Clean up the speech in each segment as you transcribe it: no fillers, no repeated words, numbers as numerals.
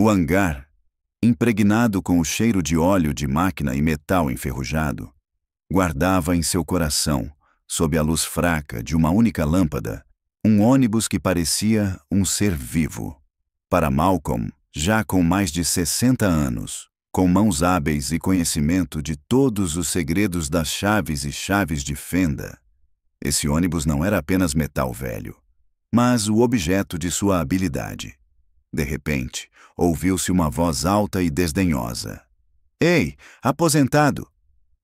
O hangar, impregnado com o cheiro de óleo de máquina e metal enferrujado, guardava em seu coração, sob a luz fraca de uma única lâmpada, um ônibus que parecia um ser vivo. Para Malcolm, já com mais de 60 anos, com mãos hábeis e conhecimento de todos os segredos das chaves e chaves de fenda, esse ônibus não era apenas metal velho, mas o objeto de sua habilidade. De repente, ouviu-se uma voz alta e desdenhosa. Ei, aposentado!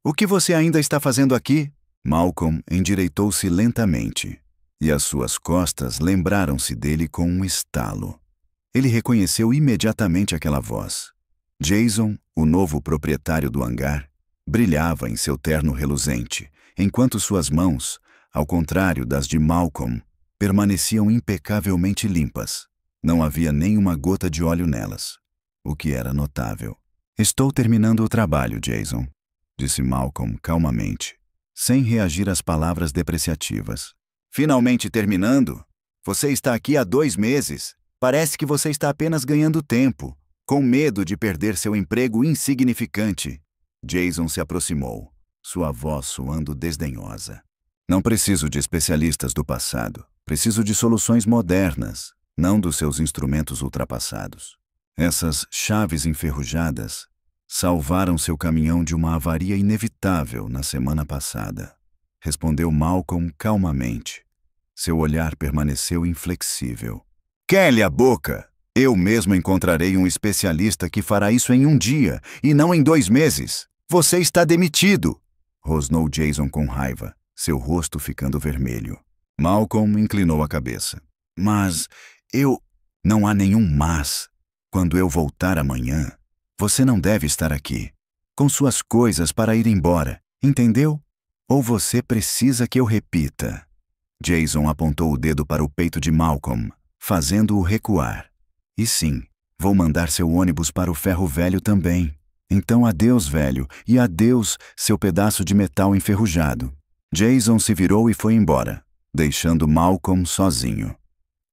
O que você ainda está fazendo aqui? Malcolm endireitou-se lentamente, e as suas costas lembraram-se dele com um estalo. Ele reconheceu imediatamente aquela voz. Jason, o novo proprietário do hangar, brilhava em seu terno reluzente, enquanto suas mãos, ao contrário das de Malcolm, permaneciam impecavelmente limpas. Não havia nem uma gota de óleo nelas, o que era notável. Estou terminando o trabalho, Jason, disse Malcolm calmamente, sem reagir às palavras depreciativas. Finalmente terminando? Você está aqui há 2 meses. Parece que você está apenas ganhando tempo, com medo de perder seu emprego insignificante. Jason se aproximou, sua voz soando desdenhosa. Não preciso de especialistas do passado. Preciso de soluções modernas, não dos seus instrumentos ultrapassados. Essas chaves enferrujadas salvaram seu caminhão de uma avaria inevitável na semana passada, respondeu Malcolm calmamente. Seu olhar permaneceu inflexível. Cale a boca! Eu mesmo encontrarei um especialista que fará isso em 1 dia e não em 2 meses. Você está demitido! Rosnou Jason com raiva, seu rosto ficando vermelho. Malcolm inclinou a cabeça. Mas eu... Não há nenhum mas. Quando eu voltar amanhã, você não deve estar aqui, com suas coisas para ir embora, entendeu? Ou você precisa que eu repita? Jason apontou o dedo para o peito de Malcolm, fazendo-o recuar. E sim, vou mandar seu ônibus para o ferro velho também. Então adeus, velho, e adeus, seu pedaço de metal enferrujado. Jason se virou e foi embora, deixando Malcolm sozinho.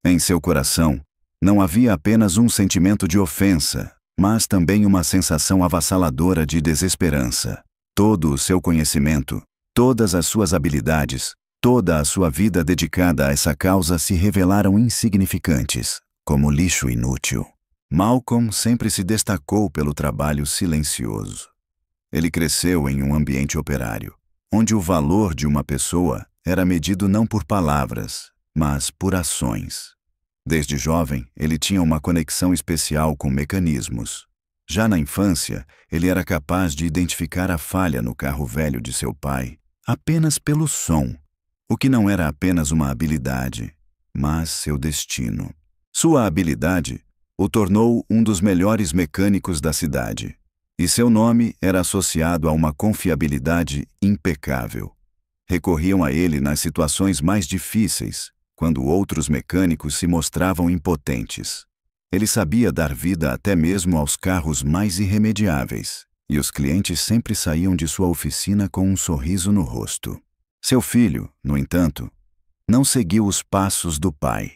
Em seu coração, não havia apenas um sentimento de ofensa, mas também uma sensação avassaladora de desesperança. Todo o seu conhecimento, todas as suas habilidades, toda a sua vida dedicada a essa causa se revelaram insignificantes, como lixo inútil. Malcolm sempre se destacou pelo trabalho silencioso. Ele cresceu em um ambiente operário, onde o valor de uma pessoa era medido não por palavras, mas por ações. Desde jovem, ele tinha uma conexão especial com mecanismos. Já na infância, ele era capaz de identificar a falha no carro velho de seu pai apenas pelo som, o que não era apenas uma habilidade, mas seu destino. Sua habilidade o tornou um dos melhores mecânicos da cidade, e seu nome era associado a uma confiabilidade impecável. Recorriam a ele nas situações mais difíceis, quando outros mecânicos se mostravam impotentes. Ele sabia dar vida até mesmo aos carros mais irremediáveis, e os clientes sempre saíam de sua oficina com um sorriso no rosto. Seu filho, no entanto, não seguiu os passos do pai.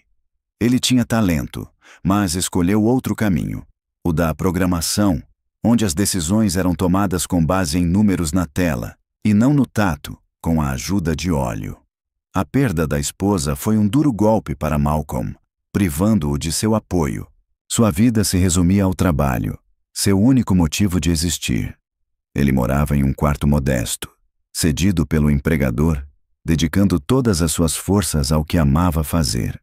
Ele tinha talento, mas escolheu outro caminho, o da programação, onde as decisões eram tomadas com base em números na tela, e não no tato, com a ajuda de óleo. A perda da esposa foi um duro golpe para Malcolm, privando-o de seu apoio. Sua vida se resumia ao trabalho, seu único motivo de existir. Ele morava em um quarto modesto, cedido pelo empregador, dedicando todas as suas forças ao que amava fazer.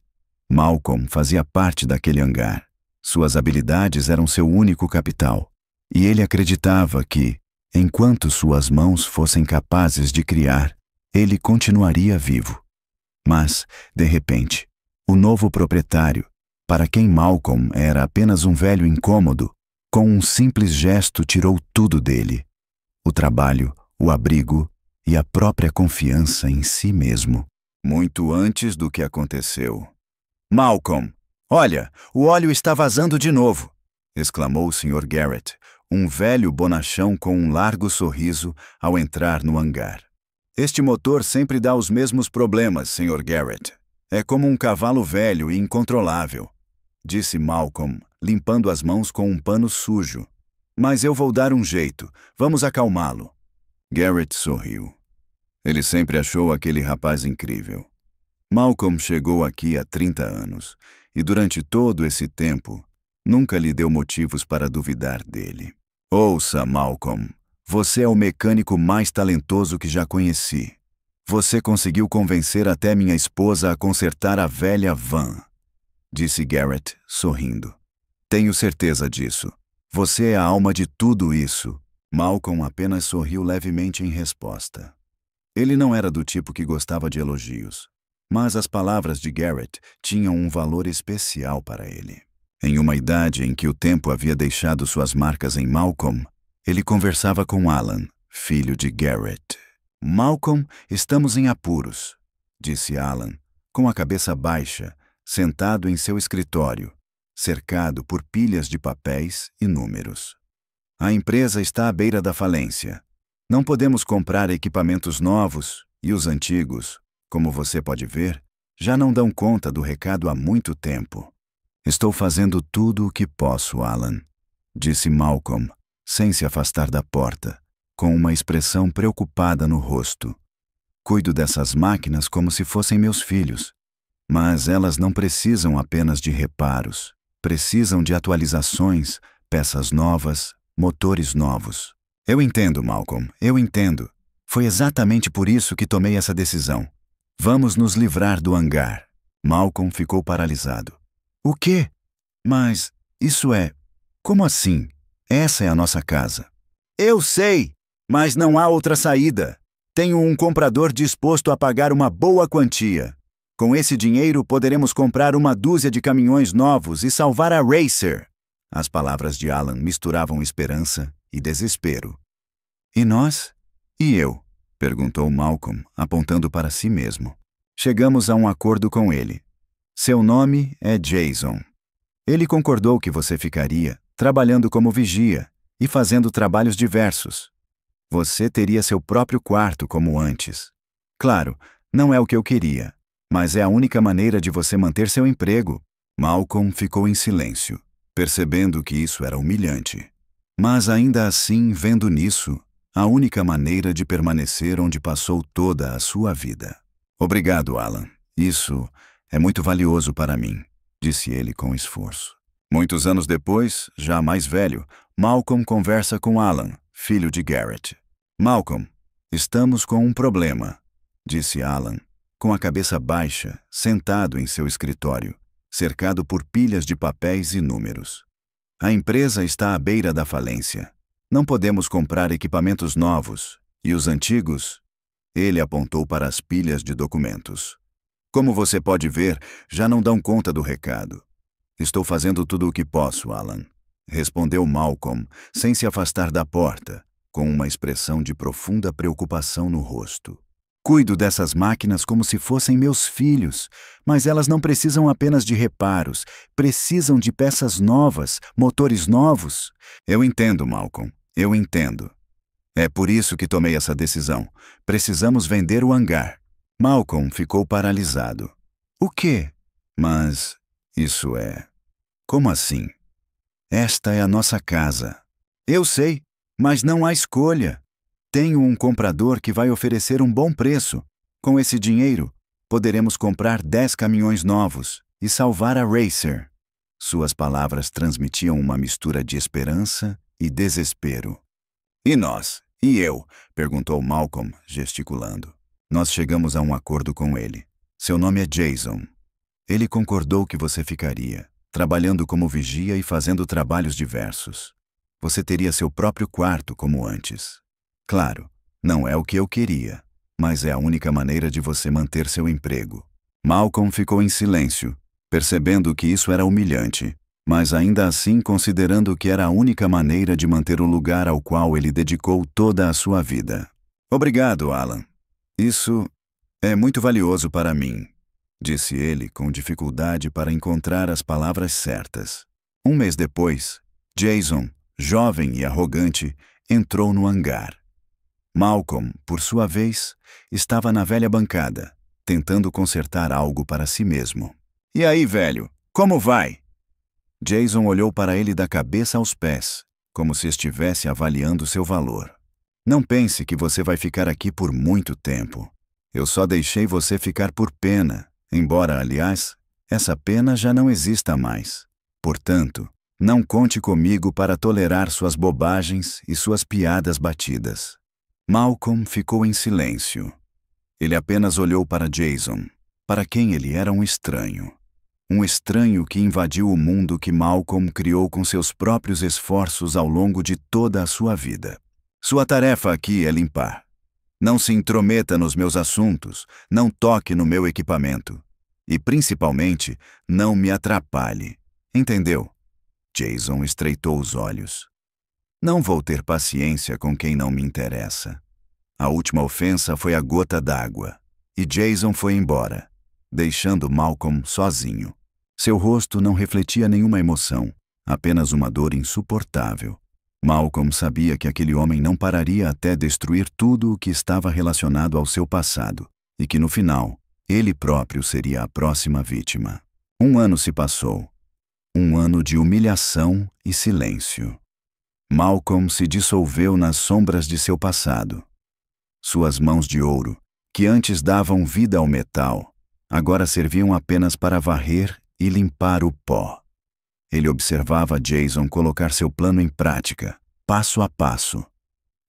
Malcolm fazia parte daquele hangar. Suas habilidades eram seu único capital, e ele acreditava que, enquanto suas mãos fossem capazes de criar, ele continuaria vivo. Mas, de repente, o novo proprietário, para quem Malcolm era apenas um velho incômodo, com um simples gesto tirou tudo dele: o trabalho, o abrigo e a própria confiança em si mesmo. Muito antes do que aconteceu. Malcolm, olha, o óleo está vazando de novo, exclamou o Sr. Garrett, um velho bonachão com um largo sorriso ao entrar no hangar. Este motor sempre dá os mesmos problemas, Sr. Garrett. É como um cavalo velho e incontrolável. disse Malcolm, limpando as mãos com um pano sujo. Mas eu vou dar um jeito. Vamos acalmá-lo. Garrett sorriu. Ele sempre achou aquele rapaz incrível. Malcolm chegou aqui há 30 anos e durante todo esse tempo nunca lhe deu motivos para duvidar dele. Ouça, Malcolm, você é o mecânico mais talentoso que já conheci. Você conseguiu convencer até minha esposa a consertar a velha van, disse Garrett, sorrindo. Tenho certeza disso. Você é a alma de tudo isso. Malcolm apenas sorriu levemente em resposta. Ele não era do tipo que gostava de elogios, mas as palavras de Garrett tinham um valor especial para ele. Em uma idade em que o tempo havia deixado suas marcas em Malcolm, ele conversava com Alan, filho de Garrett. Malcolm, estamos em apuros, disse Alan, com a cabeça baixa, sentado em seu escritório, cercado por pilhas de papéis e números. A empresa está à beira da falência. Não podemos comprar equipamentos novos e os antigos, como você pode ver, já não dão conta do recado há muito tempo. Estou fazendo tudo o que posso, Alan, disse Malcolm, sem se afastar da porta, com uma expressão preocupada no rosto. Cuido dessas máquinas como se fossem meus filhos, mas elas não precisam apenas de reparos, precisam de atualizações, peças novas, motores novos. Eu entendo, Malcolm, eu entendo. Foi exatamente por isso que tomei essa decisão. Vamos nos livrar do hangar. Malcolm ficou paralisado. O quê? Mas isso é... Como assim? Essa é a nossa casa. Eu sei, mas não há outra saída. Tenho um comprador disposto a pagar uma boa quantia. Com esse dinheiro poderemos comprar uma dúzia de caminhões novos e salvar a Racer. As palavras de Alan misturavam esperança e desespero. E nós? E eu? Perguntou Malcolm, apontando para si mesmo. Chegamos a um acordo com ele. Seu nome é Jason. Ele concordou que você ficaria trabalhando como vigia e fazendo trabalhos diversos. Você teria seu próprio quarto como antes. Claro, não é o que eu queria, mas é a única maneira de você manter seu emprego. Malcolm ficou em silêncio, percebendo que isso era humilhante. Mas ainda assim, vendo nisso, a única maneira de permanecer onde passou toda a sua vida. Obrigado, Alan. Isso é muito valioso para mim, disse ele com esforço. Muitos anos depois, já mais velho, Malcolm conversa com Alan, filho de Garrett. Malcolm, estamos com um problema, disse Alan, com a cabeça baixa, sentado em seu escritório, cercado por pilhas de papéis e números. A empresa está à beira da falência. Não podemos comprar equipamentos novos, e os antigos? Ele apontou para as pilhas de documentos. Como você pode ver, já não dão conta do recado. Estou fazendo tudo o que posso, Alan, respondeu Malcolm, sem se afastar da porta, com uma expressão de profunda preocupação no rosto. Cuido dessas máquinas como se fossem meus filhos, mas elas não precisam apenas de reparos, precisam de peças novas, motores novos. Eu entendo, Malcolm, eu entendo. É por isso que tomei essa decisão. Precisamos vender o hangar. Malcolm ficou paralisado. O quê? Mas isso é... Como assim? Esta é a nossa casa. Eu sei, mas não há escolha. Tenho um comprador que vai oferecer um bom preço. Com esse dinheiro, poderemos comprar 10 caminhões novos e salvar a Racer. Suas palavras transmitiam uma mistura de esperança e desespero. E nós? E eu? Perguntou Malcolm, gesticulando. Nós chegamos a um acordo com ele. Seu nome é Jason. Ele concordou que você ficaria, trabalhando como vigia e fazendo trabalhos diversos. Você teria seu próprio quarto como antes. Claro, não é o que eu queria, mas é a única maneira de você manter seu emprego. Malcolm ficou em silêncio, percebendo que isso era humilhante, mas ainda assim considerando que era a única maneira de manter o lugar ao qual ele dedicou toda a sua vida. Obrigado, Alan. Isso é muito valioso para mim, disse ele com dificuldade para encontrar as palavras certas. Um mês depois, Jason, jovem e arrogante, entrou no hangar. Malcolm, por sua vez, estava na velha bancada, tentando consertar algo para si mesmo. E aí, velho, como vai? Jason olhou para ele da cabeça aos pés, como se estivesse avaliando seu valor. Não pense que você vai ficar aqui por muito tempo. Eu só deixei você ficar por pena, embora, aliás, essa pena já não exista mais. Portanto, não conte comigo para tolerar suas bobagens e suas piadas batidas. Malcolm ficou em silêncio. Ele apenas olhou para Jason, para quem ele era um estranho. Um estranho que invadiu o mundo que Malcolm criou com seus próprios esforços ao longo de toda a sua vida. Sua tarefa aqui é limpar. Não se intrometa nos meus assuntos, não toque no meu equipamento. E, principalmente, não me atrapalhe. Entendeu? Jason estreitou os olhos. Não vou ter paciência com quem não me interessa. A última ofensa foi a gota d'água, e Jason foi embora, deixando Malcolm sozinho. Seu rosto não refletia nenhuma emoção, apenas uma dor insuportável. Malcolm sabia que aquele homem não pararia até destruir tudo o que estava relacionado ao seu passado, e que no final, ele próprio seria a próxima vítima. 1 ano se passou. 1 ano de humilhação e silêncio. Malcolm se dissolveu nas sombras de seu passado. Suas mãos de ouro, que antes davam vida ao metal, agora serviam apenas para varrer e limpar o pó. Ele observava Jason colocar seu plano em prática, passo a passo.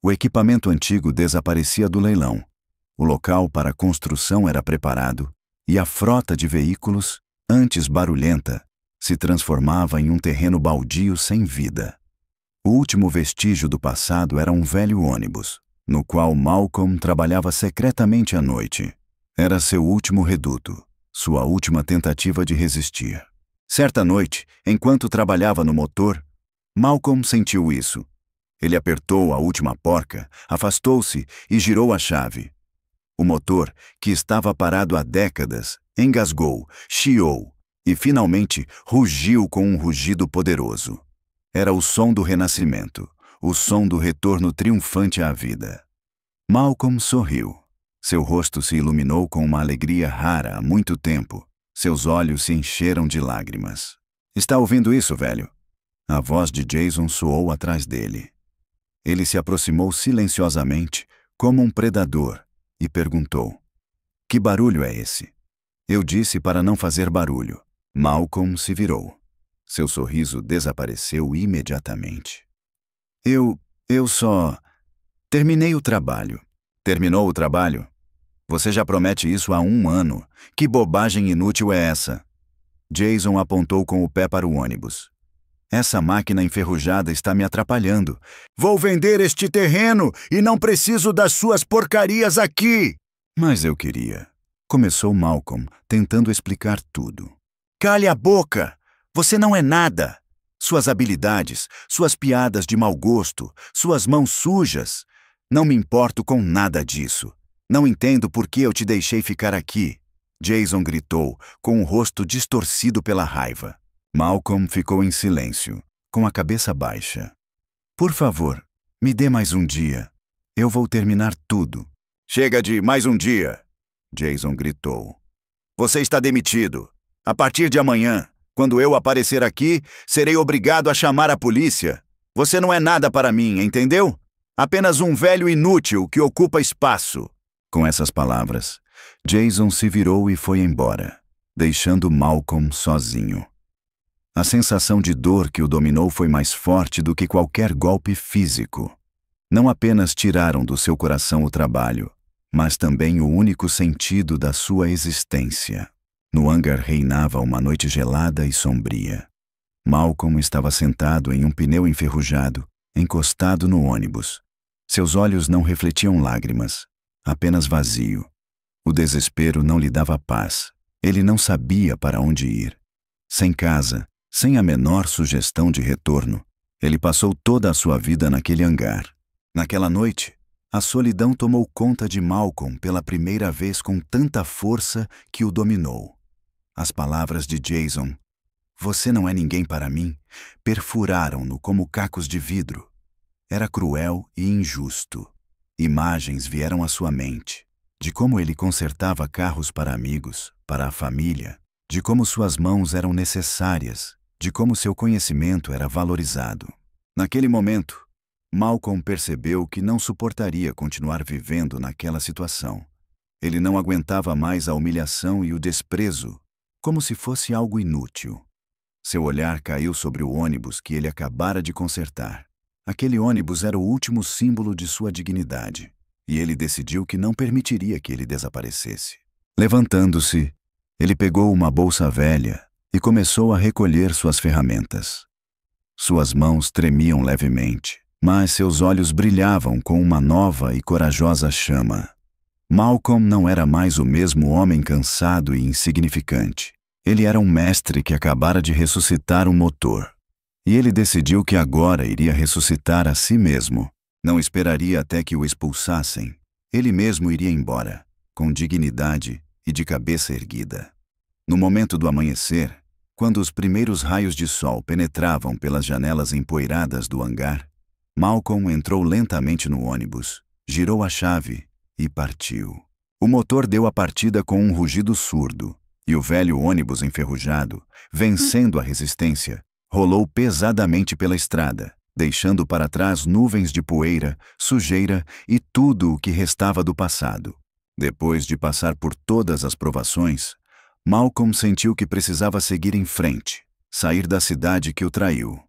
O equipamento antigo desaparecia do leilão. O local para a construção era preparado e a frota de veículos, antes barulhenta, se transformava em um terreno baldio sem vida. O último vestígio do passado era um velho ônibus, no qual Malcolm trabalhava secretamente à noite. Era seu último reduto, sua última tentativa de resistir. Certa noite, enquanto trabalhava no motor, Malcolm sentiu isso. Ele apertou a última porca, afastou-se e girou a chave. O motor, que estava parado há décadas, engasgou, chiou e finalmente rugiu com um rugido poderoso. Era o som do renascimento, o som do retorno triunfante à vida. Malcolm sorriu. Seu rosto se iluminou com uma alegria rara há muito tempo. Seus olhos se encheram de lágrimas. Está ouvindo isso, velho? A voz de Jason soou atrás dele. Ele se aproximou silenciosamente, como um predador, e perguntou: Que barulho é esse? Eu disse para não fazer barulho. Malcolm se virou. Seu sorriso desapareceu imediatamente. Eu só... terminei o trabalho. Terminou o trabalho? Você já promete isso há 1 ano. Que bobagem inútil é essa? Jason apontou com o pé para o ônibus. Essa máquina enferrujada está me atrapalhando. Vou vender este terreno e não preciso das suas porcarias aqui. Mas eu queria. Começou Malcolm, tentando explicar tudo. Cale a boca! Você não é nada. Suas habilidades, suas piadas de mau gosto, suas mãos sujas. Não me importo com nada disso. Não entendo por que eu te deixei ficar aqui. Jason gritou, com o rosto distorcido pela raiva. Malcolm ficou em silêncio, com a cabeça baixa. Por favor, me dê mais um dia. Eu vou terminar tudo. Chega de mais um dia, Jason gritou. Você está demitido. A partir de amanhã, quando eu aparecer aqui, serei obrigado a chamar a polícia. Você não é nada para mim, entendeu? Apenas um velho inútil que ocupa espaço. Com essas palavras, Jason se virou e foi embora, deixando Malcolm sozinho. A sensação de dor que o dominou foi mais forte do que qualquer golpe físico. Não apenas tiraram do seu coração o trabalho, mas também o único sentido da sua existência. No hangar reinava uma noite gelada e sombria. Malcolm estava sentado em um pneu enferrujado, encostado no ônibus. Seus olhos não refletiam lágrimas, apenas vazio. O desespero não lhe dava paz. Ele não sabia para onde ir. Sem casa, sem a menor sugestão de retorno, ele passou toda a sua vida naquele hangar. Naquela noite, a solidão tomou conta de Malcolm pela primeira vez com tanta força que o dominou. As palavras de Jason, "Você não é ninguém para mim", perfuraram-no como cacos de vidro. Era cruel e injusto. Imagens vieram à sua mente, de como ele consertava carros para amigos, para a família, de como suas mãos eram necessárias de como seu conhecimento era valorizado. Naquele momento, Malcolm percebeu que não suportaria continuar vivendo naquela situação. Ele não aguentava mais a humilhação e o desprezo, como se fosse algo inútil. Seu olhar caiu sobre o ônibus que ele acabara de consertar. Aquele ônibus era o último símbolo de sua dignidade, e ele decidiu que não permitiria que ele desaparecesse. Levantando-se, ele pegou uma bolsa velha e começou a recolher suas ferramentas. Suas mãos tremiam levemente, mas seus olhos brilhavam com uma nova e corajosa chama. Malcolm não era mais o mesmo homem cansado e insignificante. Ele era um mestre que acabara de ressuscitar um motor. E ele decidiu que agora iria ressuscitar a si mesmo. Não esperaria até que o expulsassem. Ele mesmo iria embora, com dignidade e de cabeça erguida. No momento do amanhecer, quando os primeiros raios de sol penetravam pelas janelas empoeiradas do hangar, Malcolm entrou lentamente no ônibus, girou a chave e partiu. O motor deu a partida com um rugido surdo, e o velho ônibus enferrujado, vencendo a resistência, rolou pesadamente pela estrada, deixando para trás nuvens de poeira, sujeira e tudo o que restava do passado. Depois de passar por todas as provações, Malcolm sentiu que precisava seguir em frente, sair da cidade que o traiu.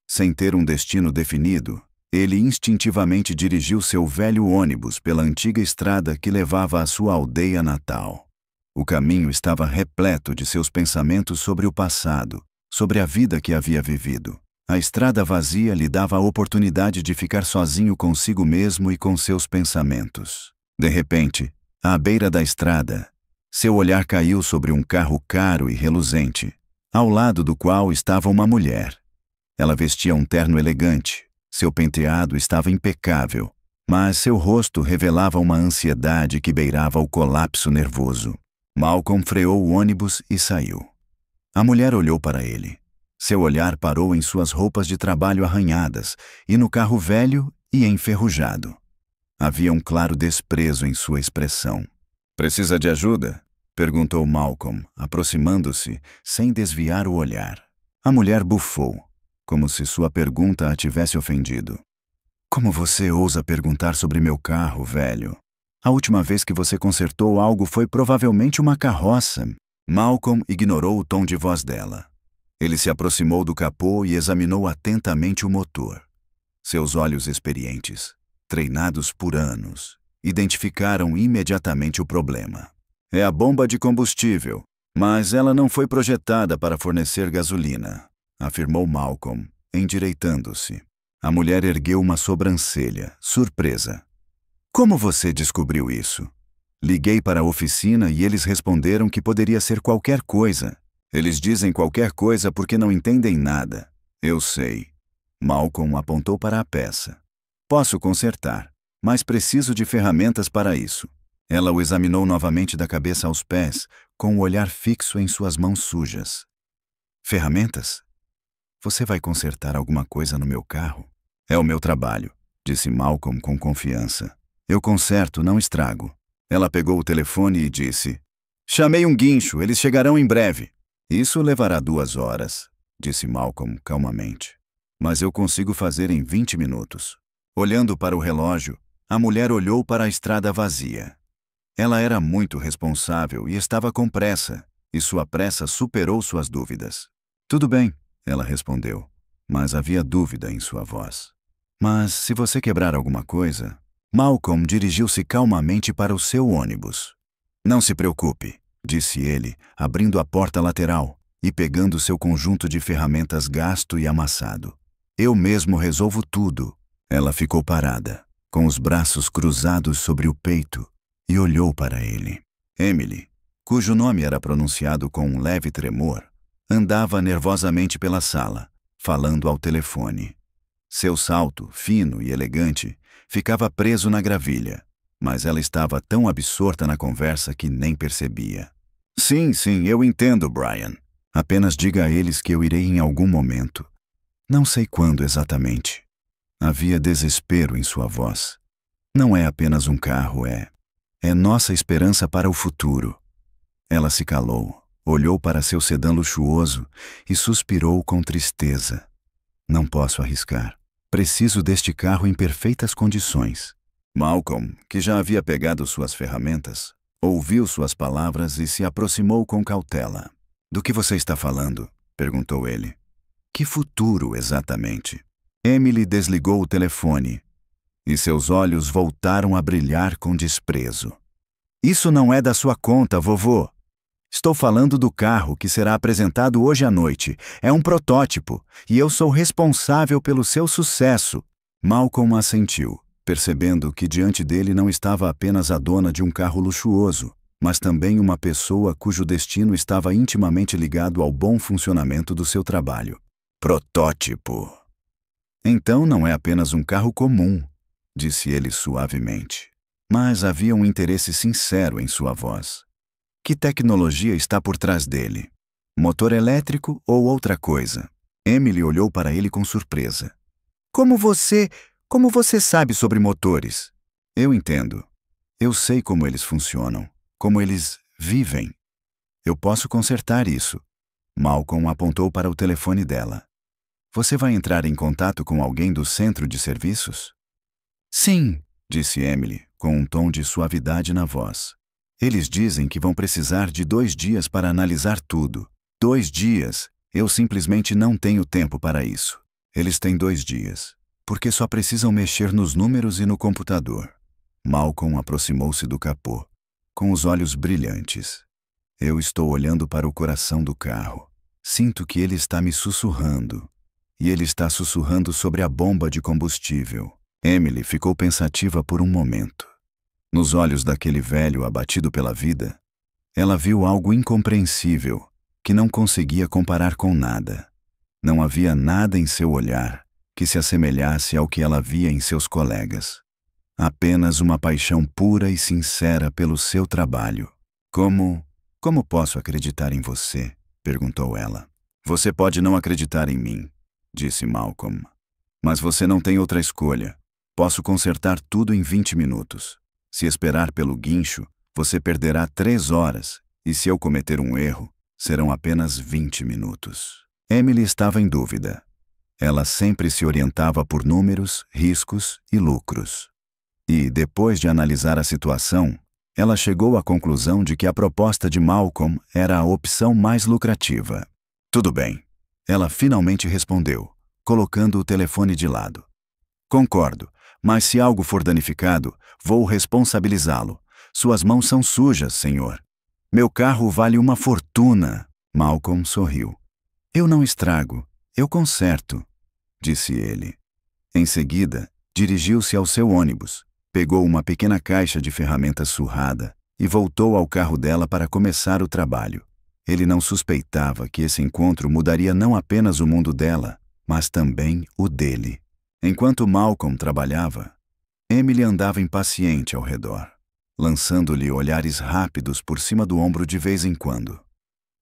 Sem ter um destino definido, ele instintivamente dirigiu seu velho ônibus pela antiga estrada que levava à sua aldeia natal. O caminho estava repleto de seus pensamentos sobre o passado, sobre a vida que havia vivido. A estrada vazia lhe dava a oportunidade de ficar sozinho consigo mesmo e com seus pensamentos. De repente, à beira da estrada, seu olhar caiu sobre um carro caro e reluzente, ao lado do qual estava uma mulher. Ela vestia um terno elegante, seu penteado estava impecável, mas seu rosto revelava uma ansiedade que beirava o colapso nervoso. Malcolm freou o ônibus e saiu. A mulher olhou para ele. Seu olhar parou em suas roupas de trabalho arranhadas e no carro velho e enferrujado. Havia um claro desprezo em sua expressão. "Precisa de ajuda?" perguntou Malcolm, aproximando-se, sem desviar o olhar. A mulher bufou, como se sua pergunta a tivesse ofendido. "Como você ousa perguntar sobre meu carro, velho? A última vez que você consertou algo foi provavelmente uma carroça." Malcolm ignorou o tom de voz dela. Ele se aproximou do capô e examinou atentamente o motor. Seus olhos experientes, treinados por anos, identificaram imediatamente o problema. "É a bomba de combustível, mas ela não foi projetada para fornecer gasolina", afirmou Malcolm, endireitando-se. A mulher ergueu uma sobrancelha, surpresa. "Como você descobriu isso?" "Liguei para a oficina e eles responderam que poderia ser qualquer coisa." "Eles dizem qualquer coisa porque não entendem nada." "Eu sei." Malcolm apontou para a peça. "Posso consertar, mas preciso de ferramentas para isso." Ela o examinou novamente da cabeça aos pés, com o olhar fixo em suas mãos sujas. "Ferramentas? Você vai consertar alguma coisa no meu carro?" "É o meu trabalho", disse Malcolm com confiança. "Eu conserto, não estrago." Ela pegou o telefone e disse: "Chamei um guincho, eles chegarão em breve." "Isso levará 2 horas", disse Malcolm calmamente. "Mas eu consigo fazer em 20 minutos." Olhando para o relógio, a mulher olhou para a estrada vazia. Ela era muito responsável e estava com pressa, e sua pressa superou suas dúvidas. "Tudo bem", ela respondeu, mas havia dúvida em sua voz. "Mas se você quebrar alguma coisa..." Malcolm dirigiu-se calmamente para o seu ônibus. "Não se preocupe", disse ele, abrindo a porta lateral e pegando seu conjunto de ferramentas gasto e amassado. "Eu mesmo resolvo tudo." Ela ficou parada, com os braços cruzados sobre o peito, e olhou para ele. Emily, cujo nome era pronunciado com um leve tremor, andava nervosamente pela sala, falando ao telefone. Seu salto, fino e elegante, ficava preso na gravilha, mas ela estava tão absorta na conversa que nem percebia. Sim, eu entendo, Brian. Apenas diga a eles que eu irei em algum momento. Não sei quando exatamente." Havia desespero em sua voz. "Não é apenas um carro, é nossa esperança para o futuro." Ela se calou, Olhou para seu sedã luxuoso e suspirou com tristeza. Não posso arriscar. Preciso deste carro em perfeitas condições. Malcolm, que já havia pegado suas ferramentas, ouviu suas palavras e se aproximou com cautela. Do que você está falando? Perguntou ele. Que futuro, exatamente? Emily desligou o telefone e seus olhos voltaram a brilhar com desprezo. Isso não é da sua conta, vovô. Estou falando do carro que será apresentado hoje à noite. É um protótipo e eu sou responsável pelo seu sucesso. Malcolm assentiu, percebendo que diante dele não estava apenas a dona de um carro luxuoso, mas também uma pessoa cujo destino estava intimamente ligado ao bom funcionamento do seu trabalho. Protótipo. Então não é apenas um carro comum, disse ele suavemente. Mas havia um interesse sincero em sua voz. Que tecnologia está por trás dele? Motor elétrico ou outra coisa? Emily olhou para ele com surpresa. Como você sabe sobre motores? Eu entendo. Eu sei como eles funcionam, como eles vivem. Eu posso consertar isso. Malcolm apontou para o telefone dela. Você vai entrar em contato com alguém do centro de serviços? Sim, disse Emily, com um tom de suavidade na voz. Eles dizem que vão precisar de 2 dias para analisar tudo. 2 dias? Eu simplesmente não tenho tempo para isso. Eles têm 2 dias, porque só precisam mexer nos números e no computador. Malcolm aproximou-se do capô, com os olhos brilhantes. Eu estou olhando para o coração do carro. Sinto que ele está me sussurrando. E ele está sussurrando sobre a bomba de combustível. Emily ficou pensativa por um momento. Nos olhos daquele velho abatido pela vida, ela viu algo incompreensível que não conseguia comparar com nada. Não havia nada em seu olhar que se assemelhasse ao que ela via em seus colegas. Apenas uma paixão pura e sincera pelo seu trabalho. Como posso acreditar em você? Perguntou ela. Você pode não acreditar em mim, disse Malcolm. Mas você não tem outra escolha. Posso consertar tudo em 20 minutos. Se esperar pelo guincho, você perderá 3 horas, e se eu cometer um erro, serão apenas 20 minutos. Emily estava em dúvida. Ela sempre se orientava por números, riscos e lucros. E, depois de analisar a situação, ela chegou à conclusão de que a proposta de Malcolm era a opção mais lucrativa. Tudo bem. Ela finalmente respondeu, colocando o telefone de lado. Concordo, mas se algo for danificado, vou responsabilizá-lo. Suas mãos são sujas, senhor. Meu carro vale uma fortuna. Malcolm sorriu. Eu não estrago, eu conserto, disse ele. Em seguida, dirigiu-se ao seu ônibus, pegou uma pequena caixa de ferramentas surrada e voltou ao carro dela para começar o trabalho. Ele não suspeitava que esse encontro mudaria não apenas o mundo dela, mas também o dele. Enquanto Malcolm trabalhava, Emily andava impaciente ao redor, lançando-lhe olhares rápidos por cima do ombro de vez em quando.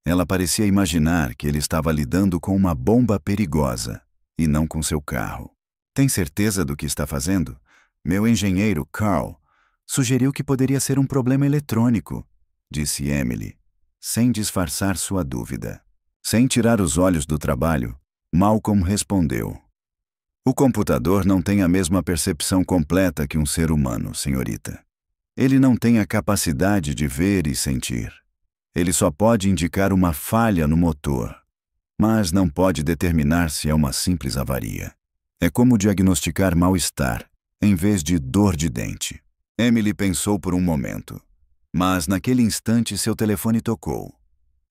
Ela parecia imaginar que ele estava lidando com uma bomba perigosa, e não com seu carro. Tem certeza do que está fazendo? Meu engenheiro, Carl, sugeriu que poderia ser um problema eletrônico, disse Emily, sem disfarçar sua dúvida. Sem tirar os olhos do trabalho, Malcolm respondeu. O computador não tem a mesma percepção completa que um ser humano, senhorita. Ele não tem a capacidade de ver e sentir. Ele só pode indicar uma falha no motor, mas não pode determinar se é uma simples avaria. É como diagnosticar mal-estar, em vez de dor de dente. Emily pensou por um momento, mas naquele instante seu telefone tocou.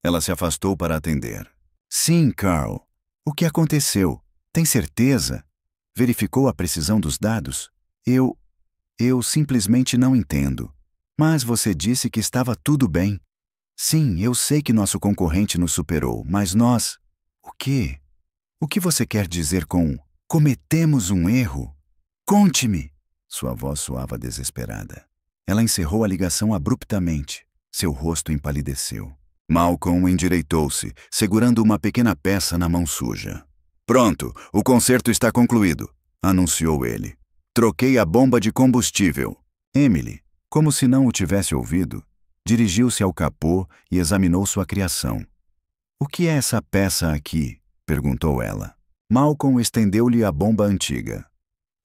Ela se afastou para atender. Sim, Carl. O que aconteceu? Tem certeza? Verificou a precisão dos dados? Eu simplesmente não entendo. Mas você disse que estava tudo bem. Sim, eu sei que nosso concorrente nos superou, mas nós... O quê? O que você quer dizer com cometemos um erro? Conte-me! Sua voz soava desesperada. Ela encerrou a ligação abruptamente. Seu rosto empalideceu. Malcolm endireitou-se, segurando uma pequena peça na mão suja. Pronto, o conserto está concluído, anunciou ele. Troquei a bomba de combustível. Emily, como se não o tivesse ouvido, Dirigiu-se ao capô e examinou sua criação. "O que é essa peça aqui?" perguntou ela. Malcolm estendeu-lhe a bomba antiga.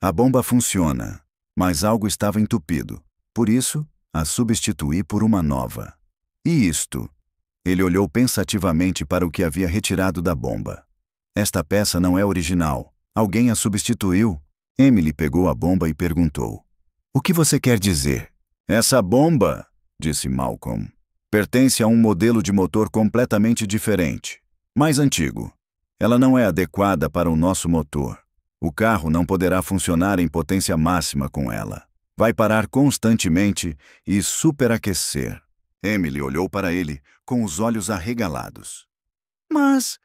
"A bomba funciona, mas algo estava entupido. Por isso, a substituí por uma nova." "E isto?" Ele olhou pensativamente para o que havia retirado da bomba. "Esta peça não é original. Alguém a substituiu." Emily pegou a bomba e perguntou: "O que você quer dizer?" "Essa bomba", disse Malcolm, "pertence a um modelo de motor completamente diferente, mais antigo. Ela não é adequada para o nosso motor. O carro não poderá funcionar em potência máxima com ela. Vai parar constantemente e superaquecer." Emily olhou para ele com os olhos arregalados. "Mas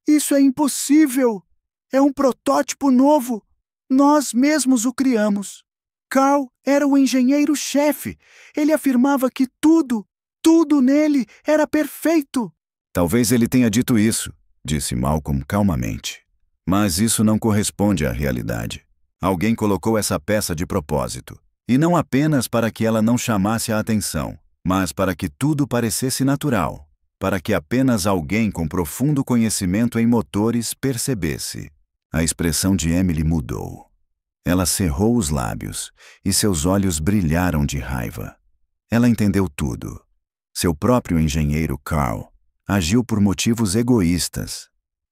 isso é impossível! É um protótipo novo! Nós mesmos o criamos. Carl era o engenheiro-chefe. Ele afirmava que tudo nele era perfeito." "Talvez ele tenha dito isso", disse Malcolm calmamente. "Mas isso não corresponde à realidade. Alguém colocou essa peça de propósito. E não apenas para que ela não chamasse a atenção, mas para que tudo parecesse natural, para que apenas alguém com profundo conhecimento em motores percebesse." A expressão de Emily mudou. Ela cerrou os lábios e seus olhos brilharam de raiva. Ela entendeu tudo. Seu próprio engenheiro Carl agiu por motivos egoístas.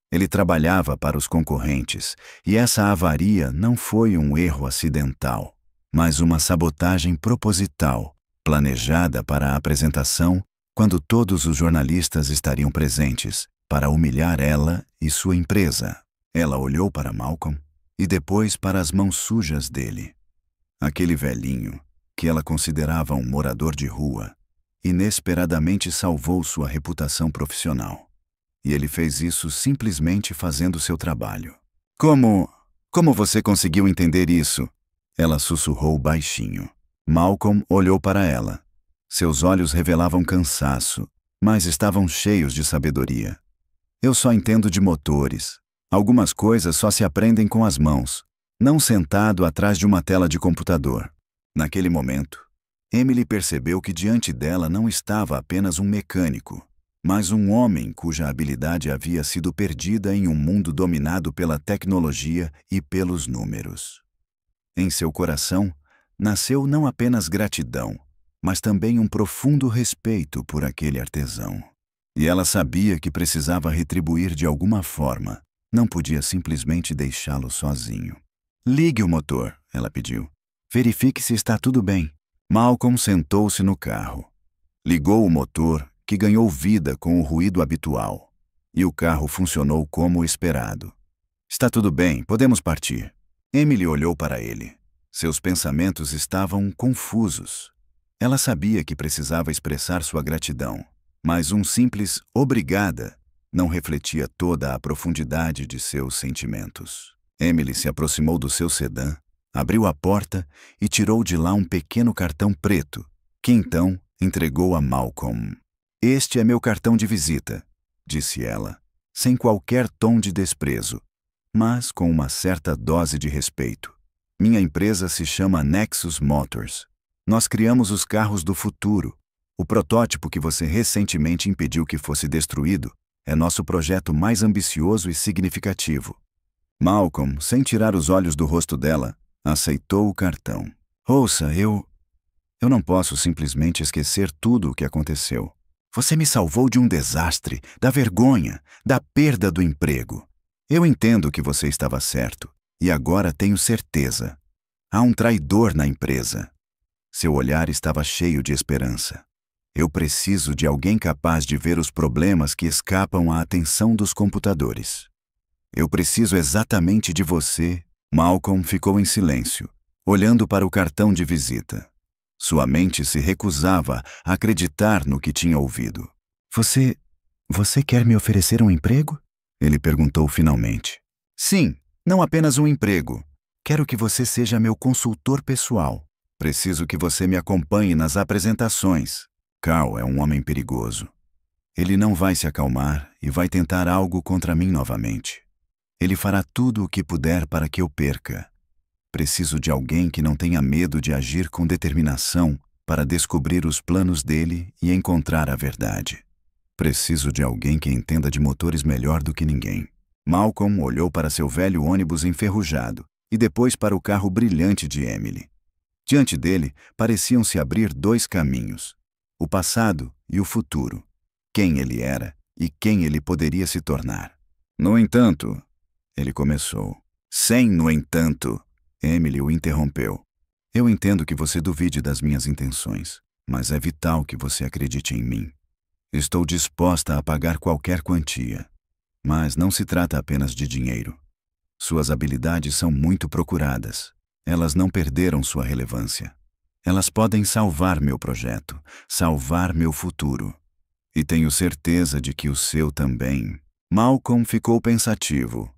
Ele trabalhava para os concorrentes e essa avaria não foi um erro acidental, mas uma sabotagem proposital, planejada para a apresentação quando todos os jornalistas estariam presentes, para humilhar ela e sua empresa. Ela olhou para Malcolm e depois para as mãos sujas dele. Aquele velhinho, que ela considerava um morador de rua, inesperadamente salvou sua reputação profissional. E ele fez isso simplesmente fazendo seu trabalho. Como você conseguiu entender isso?" Ela sussurrou baixinho. Malcolm olhou para ela. Seus olhos revelavam cansaço, mas estavam cheios de sabedoria. "Eu só entendo de motores. Algumas coisas só se aprendem com as mãos, não sentado atrás de uma tela de computador." Naquele momento, Emily percebeu que diante dela não estava apenas um mecânico, mas um homem cuja habilidade havia sido perdida em um mundo dominado pela tecnologia e pelos números. Em seu coração, nasceu não apenas gratidão, mas também um profundo respeito por aquele artesão. E ela sabia que precisava retribuir de alguma forma. Não podia simplesmente deixá-lo sozinho. "Ligue o motor", ela pediu. "Verifique se está tudo bem." Malcolm sentou-se no carro. Ligou o motor, que ganhou vida com o ruído habitual. E o carro funcionou como esperado. "Está tudo bem, podemos partir." Emily olhou para ele. Seus pensamentos estavam confusos. Ela sabia que precisava expressar sua gratidão, mas um simples "obrigada" não refletia toda a profundidade de seus sentimentos. Emily se aproximou do seu sedã, abriu a porta e tirou de lá um pequeno cartão preto, que então entregou a Malcolm. "Este é meu cartão de visita", disse ela, sem qualquer tom de desprezo, mas com uma certa dose de respeito. "Minha empresa se chama Nexus Motors. Nós criamos os carros do futuro. O protótipo que você recentemente impediu que fosse destruído é nosso projeto mais ambicioso e significativo." Malcolm, sem tirar os olhos do rosto dela, aceitou o cartão. "Ouça, eu não posso simplesmente esquecer tudo o que aconteceu. Você me salvou de um desastre, da vergonha, da perda do emprego. Eu entendo que você estava certo, e agora tenho certeza. Há um traidor na empresa." Seu olhar estava cheio de esperança. "Eu preciso de alguém capaz de ver os problemas que escapam à atenção dos computadores. Eu preciso exatamente de você." Malcolm ficou em silêncio, olhando para o cartão de visita. Sua mente se recusava a acreditar no que tinha ouvido. Você quer me oferecer um emprego?" Ele perguntou finalmente. "Sim, não apenas um emprego. Quero que você seja meu consultor pessoal. Preciso que você me acompanhe nas apresentações. Carl é um homem perigoso. Ele não vai se acalmar e vai tentar algo contra mim novamente. Ele fará tudo o que puder para que eu perca. Preciso de alguém que não tenha medo de agir com determinação para descobrir os planos dele e encontrar a verdade. Preciso de alguém que entenda de motores melhor do que ninguém. Malcolm olhou para seu velho ônibus enferrujado e depois para o carro brilhante de Emily. Diante dele, pareciam se abrir dois caminhos: o passado e o futuro. Quem ele era e quem ele poderia se tornar. No entanto, ele começou. Sem no entanto, Emily o interrompeu. Eu entendo que você duvide das minhas intenções, mas é vital que você acredite em mim. Estou disposta a pagar qualquer quantia. Mas não se trata apenas de dinheiro. Suas habilidades são muito procuradas. Elas não perderam sua relevância. Elas podem salvar meu projeto, salvar meu futuro. E tenho certeza de que o seu também. Malcolm ficou pensativo.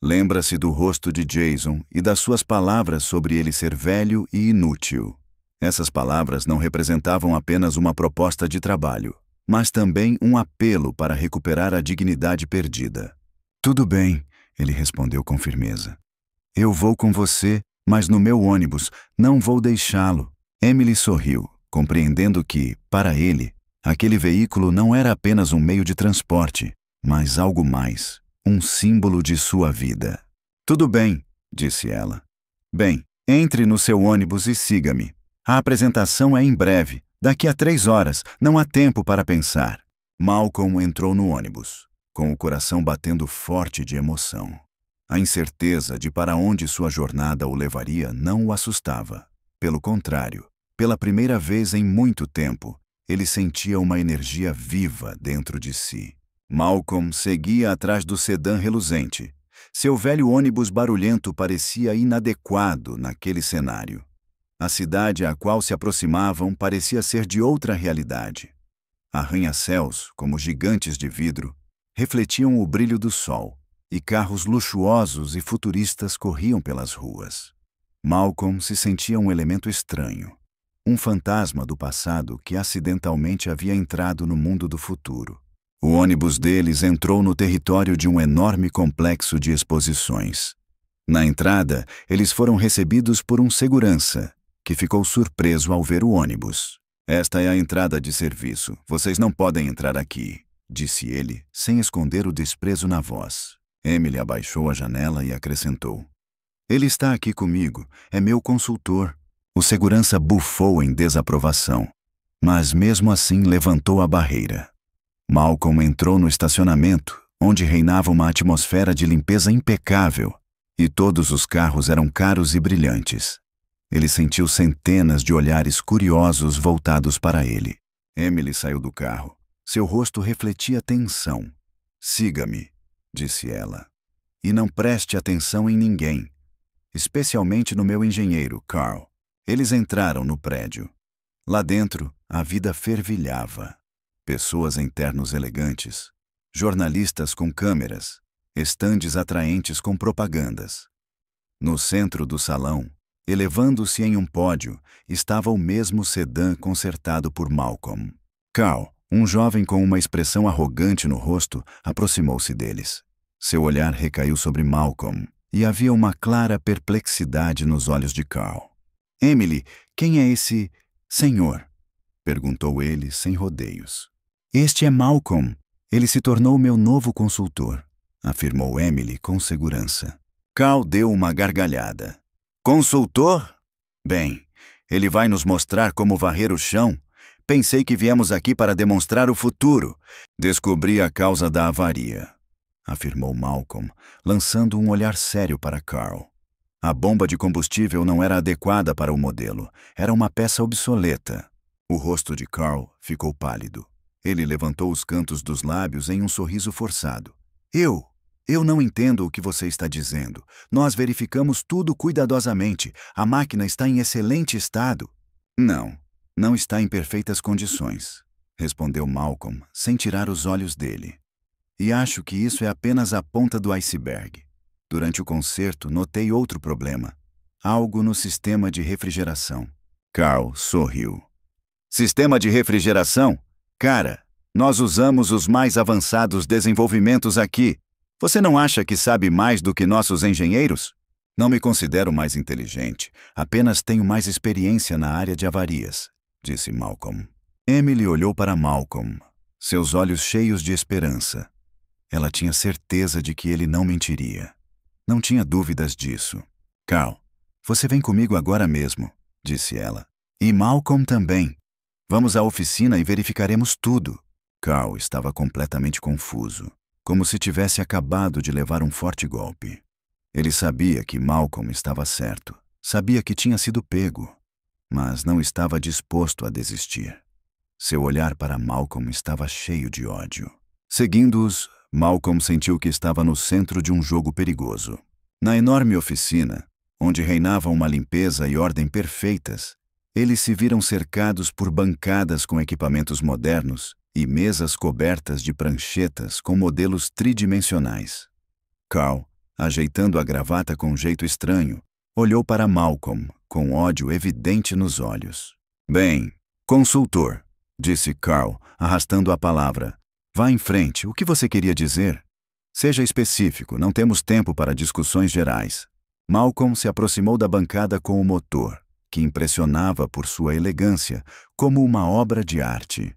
Lembra-se do rosto de Jason e das suas palavras sobre ele ser velho e inútil. Essas palavras não representavam apenas uma proposta de trabalho, mas também um apelo para recuperar a dignidade perdida. Tudo bem, ele respondeu com firmeza. Eu vou com você, mas no meu ônibus não vou deixá-lo. Emily sorriu, compreendendo que, para ele, aquele veículo não era apenas um meio de transporte, mas algo mais, um símbolo de sua vida. Tudo bem, disse ela. Bem, entre no seu ônibus e siga-me. A apresentação é em breve, daqui a 3 horas, não há tempo para pensar. Malcolm entrou no ônibus, com o coração batendo forte de emoção. A incerteza de para onde sua jornada o levaria não o assustava. Pelo contrário, pela primeira vez em muito tempo, ele sentia uma energia viva dentro de si. Malcolm seguia atrás do sedã reluzente. Seu velho ônibus barulhento parecia inadequado naquele cenário. A cidade à qual se aproximavam parecia ser de outra realidade. Arranha-céus, como gigantes de vidro, refletiam o brilho do sol, e carros luxuosos e futuristas corriam pelas ruas. Malcolm se sentia um elemento estranho, um fantasma do passado que acidentalmente havia entrado no mundo do futuro. O ônibus deles entrou no território de um enorme complexo de exposições. Na entrada, eles foram recebidos por um segurança, que ficou surpreso ao ver o ônibus. Esta é a entrada de serviço. Vocês não podem entrar aqui, disse ele, sem esconder o desprezo na voz. Emily abaixou a janela e acrescentou. Ele está aqui comigo, é meu consultor. O segurança bufou em desaprovação, mas mesmo assim levantou a barreira. Malcolm entrou no estacionamento, onde reinava uma atmosfera de limpeza impecável, e todos os carros eram caros e brilhantes. Ele sentiu centenas de olhares curiosos voltados para ele. Emily saiu do carro. Seu rosto refletia tensão. Siga-me, disse ela. E não preste atenção em ninguém, especialmente no meu engenheiro, Carl. Eles entraram no prédio. Lá dentro, a vida fervilhava. Pessoas em ternos elegantes, jornalistas com câmeras, estandes atraentes com propagandas. No centro do salão, elevando-se em um pódio, estava o mesmo sedã consertado por Malcolm. Carl, um jovem com uma expressão arrogante no rosto, aproximou-se deles. Seu olhar recaiu sobre Malcolm, e havia uma clara perplexidade nos olhos de Carl. Emily, quem é esse senhor? Perguntou ele sem rodeios. Este é Malcolm. Ele se tornou meu novo consultor, afirmou Emily com segurança. Carl deu uma gargalhada. Consultor? Bem, ele vai nos mostrar como varrer o chão. Pensei que viemos aqui para demonstrar o futuro. Descobri a causa da avaria, afirmou Malcolm, lançando um olhar sério para Carl. A bomba de combustível não era adequada para o modelo. Era uma peça obsoleta. O rosto de Carl ficou pálido. Ele levantou os cantos dos lábios em um sorriso forçado. Eu não entendo o que você está dizendo. Nós verificamos tudo cuidadosamente. A máquina está em excelente estado. Não está em perfeitas condições, respondeu Malcolm, sem tirar os olhos dele. E acho que isso é apenas a ponta do iceberg. Durante o concerto, notei outro problema. Algo no sistema de refrigeração. Carl sorriu. Sistema de refrigeração? Cara, nós usamos os mais avançados desenvolvimentos aqui. Você não acha que sabe mais do que nossos engenheiros? Não me considero mais inteligente, apenas tenho mais experiência na área de avarias. disse Malcolm. Emily olhou para Malcolm, seus olhos cheios de esperança. Ela tinha certeza de que ele não mentiria. Não tinha dúvidas disso. Carl, você vem comigo agora mesmo, disse ela. E Malcolm também. Vamos à oficina e verificaremos tudo. Carl estava completamente confuso, como se tivesse acabado de levar um forte golpe. Ele sabia que Malcolm estava certo, sabia que tinha sido pego, mas não estava disposto a desistir. Seu olhar para Malcolm estava cheio de ódio. Seguindo-os, Malcolm sentiu que estava no centro de um jogo perigoso. Na enorme oficina, onde reinava uma limpeza e ordem perfeitas, eles se viram cercados por bancadas com equipamentos modernos e mesas cobertas de pranchetas com modelos tridimensionais. Carl, ajeitando a gravata com um jeito estranho, olhou para Malcolm, com ódio evidente nos olhos. Bem, consultor, disse Carl, arrastando a palavra. Vá em frente, o que você queria dizer? Seja específico, não temos tempo para discussões gerais. Malcolm se aproximou da bancada com o motor, que impressionava por sua elegância, como uma obra de arte.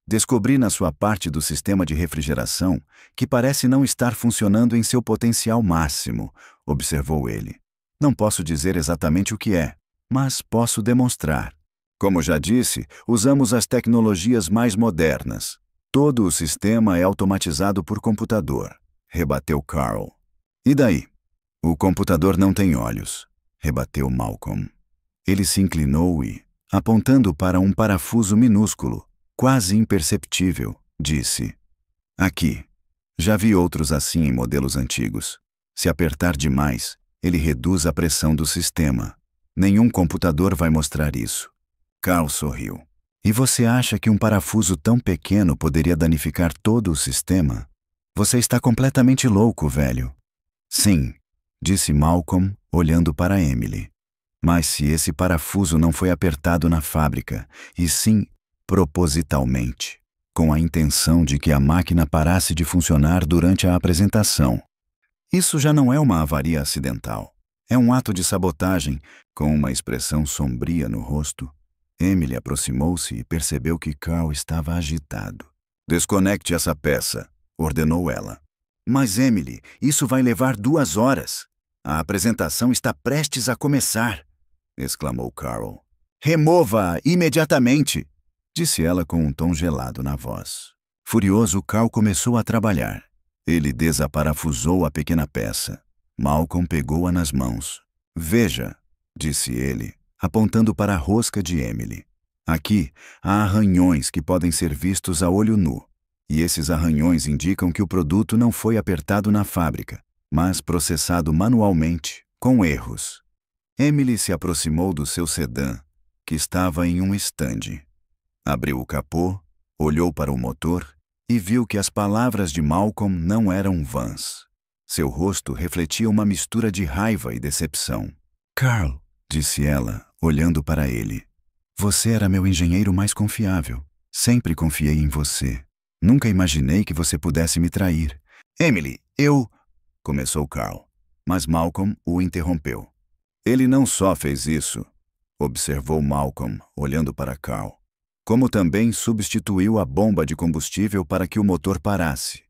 Descobri na sua parte do sistema de refrigeração que parece não estar funcionando em seu potencial máximo, observou ele. Não posso dizer exatamente o que é, mas posso demonstrar. Como já disse, usamos as tecnologias mais modernas. Todo o sistema é automatizado por computador, rebateu Carl. E daí? O computador não tem olhos, rebateu Malcolm. Ele se inclinou e, apontando para um parafuso minúsculo, quase imperceptível, disse: Aqui. Já vi outros assim em modelos antigos. Se apertar demais, ele reduz a pressão do sistema. Nenhum computador vai mostrar isso. Carl sorriu. E você acha que um parafuso tão pequeno poderia danificar todo o sistema? Você está completamente louco, velho. Sim, disse Malcolm, olhando para Emily. Mas se esse parafuso não foi apertado na fábrica, e sim propositalmente, com a intenção de que a máquina parasse de funcionar durante a apresentação, isso já não é uma avaria acidental. É um ato de sabotagem, com uma expressão sombria no rosto. Emily aproximou-se e percebeu que Carl estava agitado. Desconecte essa peça, ordenou ela. Mas Emily, isso vai levar 2 horas. A apresentação está prestes a começar, exclamou Carl. Remova-a imediatamente, disse ela com um tom gelado na voz. Furioso, Carl começou a trabalhar. Ele desaparafusou a pequena peça. Malcolm pegou-a nas mãos. Veja, disse ele, apontando para a rosca de Emily. Aqui há arranhões que podem ser vistos a olho nu, e esses arranhões indicam que o produto não foi apertado na fábrica, mas processado manualmente, com erros. Emily se aproximou do seu sedã, que estava em um estande. Abriu o capô, olhou para o motor e viu que as palavras de Malcolm não eram vãs. Seu rosto refletia uma mistura de raiva e decepção. Carl, disse ela, olhando para ele. Você era meu engenheiro mais confiável. Sempre confiei em você. Nunca imaginei que você pudesse me trair. Emily, começou Carl, mas Malcolm o interrompeu. Ele não só fez isso, observou Malcolm, olhando para Carl, como também substituiu a bomba de combustível para que o motor parasse.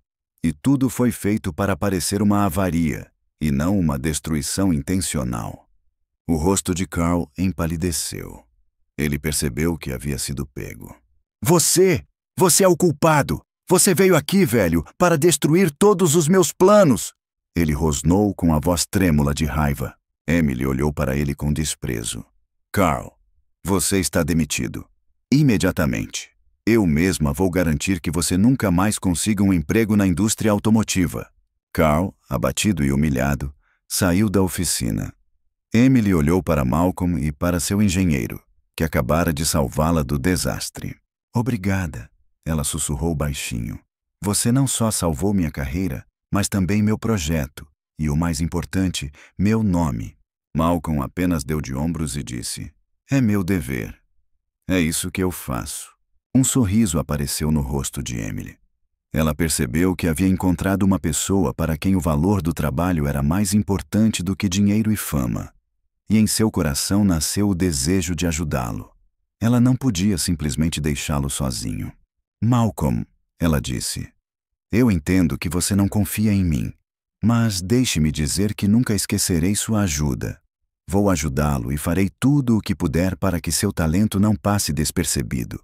E tudo foi feito para parecer uma avaria, e não uma destruição intencional. O rosto de Carl empalideceu. Ele percebeu que havia sido pego. Você é o culpado! Você veio aqui, velho, para destruir todos os meus planos! Ele rosnou com a voz trêmula de raiva. Emily olhou para ele com desprezo. Carl, você está demitido. Imediatamente. Eu mesma vou garantir que você nunca mais consiga um emprego na indústria automotiva. Carl, abatido e humilhado, saiu da oficina. Emily olhou para Malcolm e para seu engenheiro, que acabara de salvá-la do desastre. Obrigada, ela sussurrou baixinho. Você não só salvou minha carreira, mas também meu projeto, e o mais importante, meu nome. Malcolm apenas deu de ombros e disse, é meu dever. É isso que eu faço. Um sorriso apareceu no rosto de Emily. Ela percebeu que havia encontrado uma pessoa para quem o valor do trabalho era mais importante do que dinheiro e fama. E em seu coração nasceu o desejo de ajudá-lo. Ela não podia simplesmente deixá-lo sozinho. Malcolm, ela disse, eu entendo que você não confia em mim, mas deixe-me dizer que nunca esquecerei sua ajuda. Vou ajudá-lo e farei tudo o que puder para que seu talento não passe despercebido.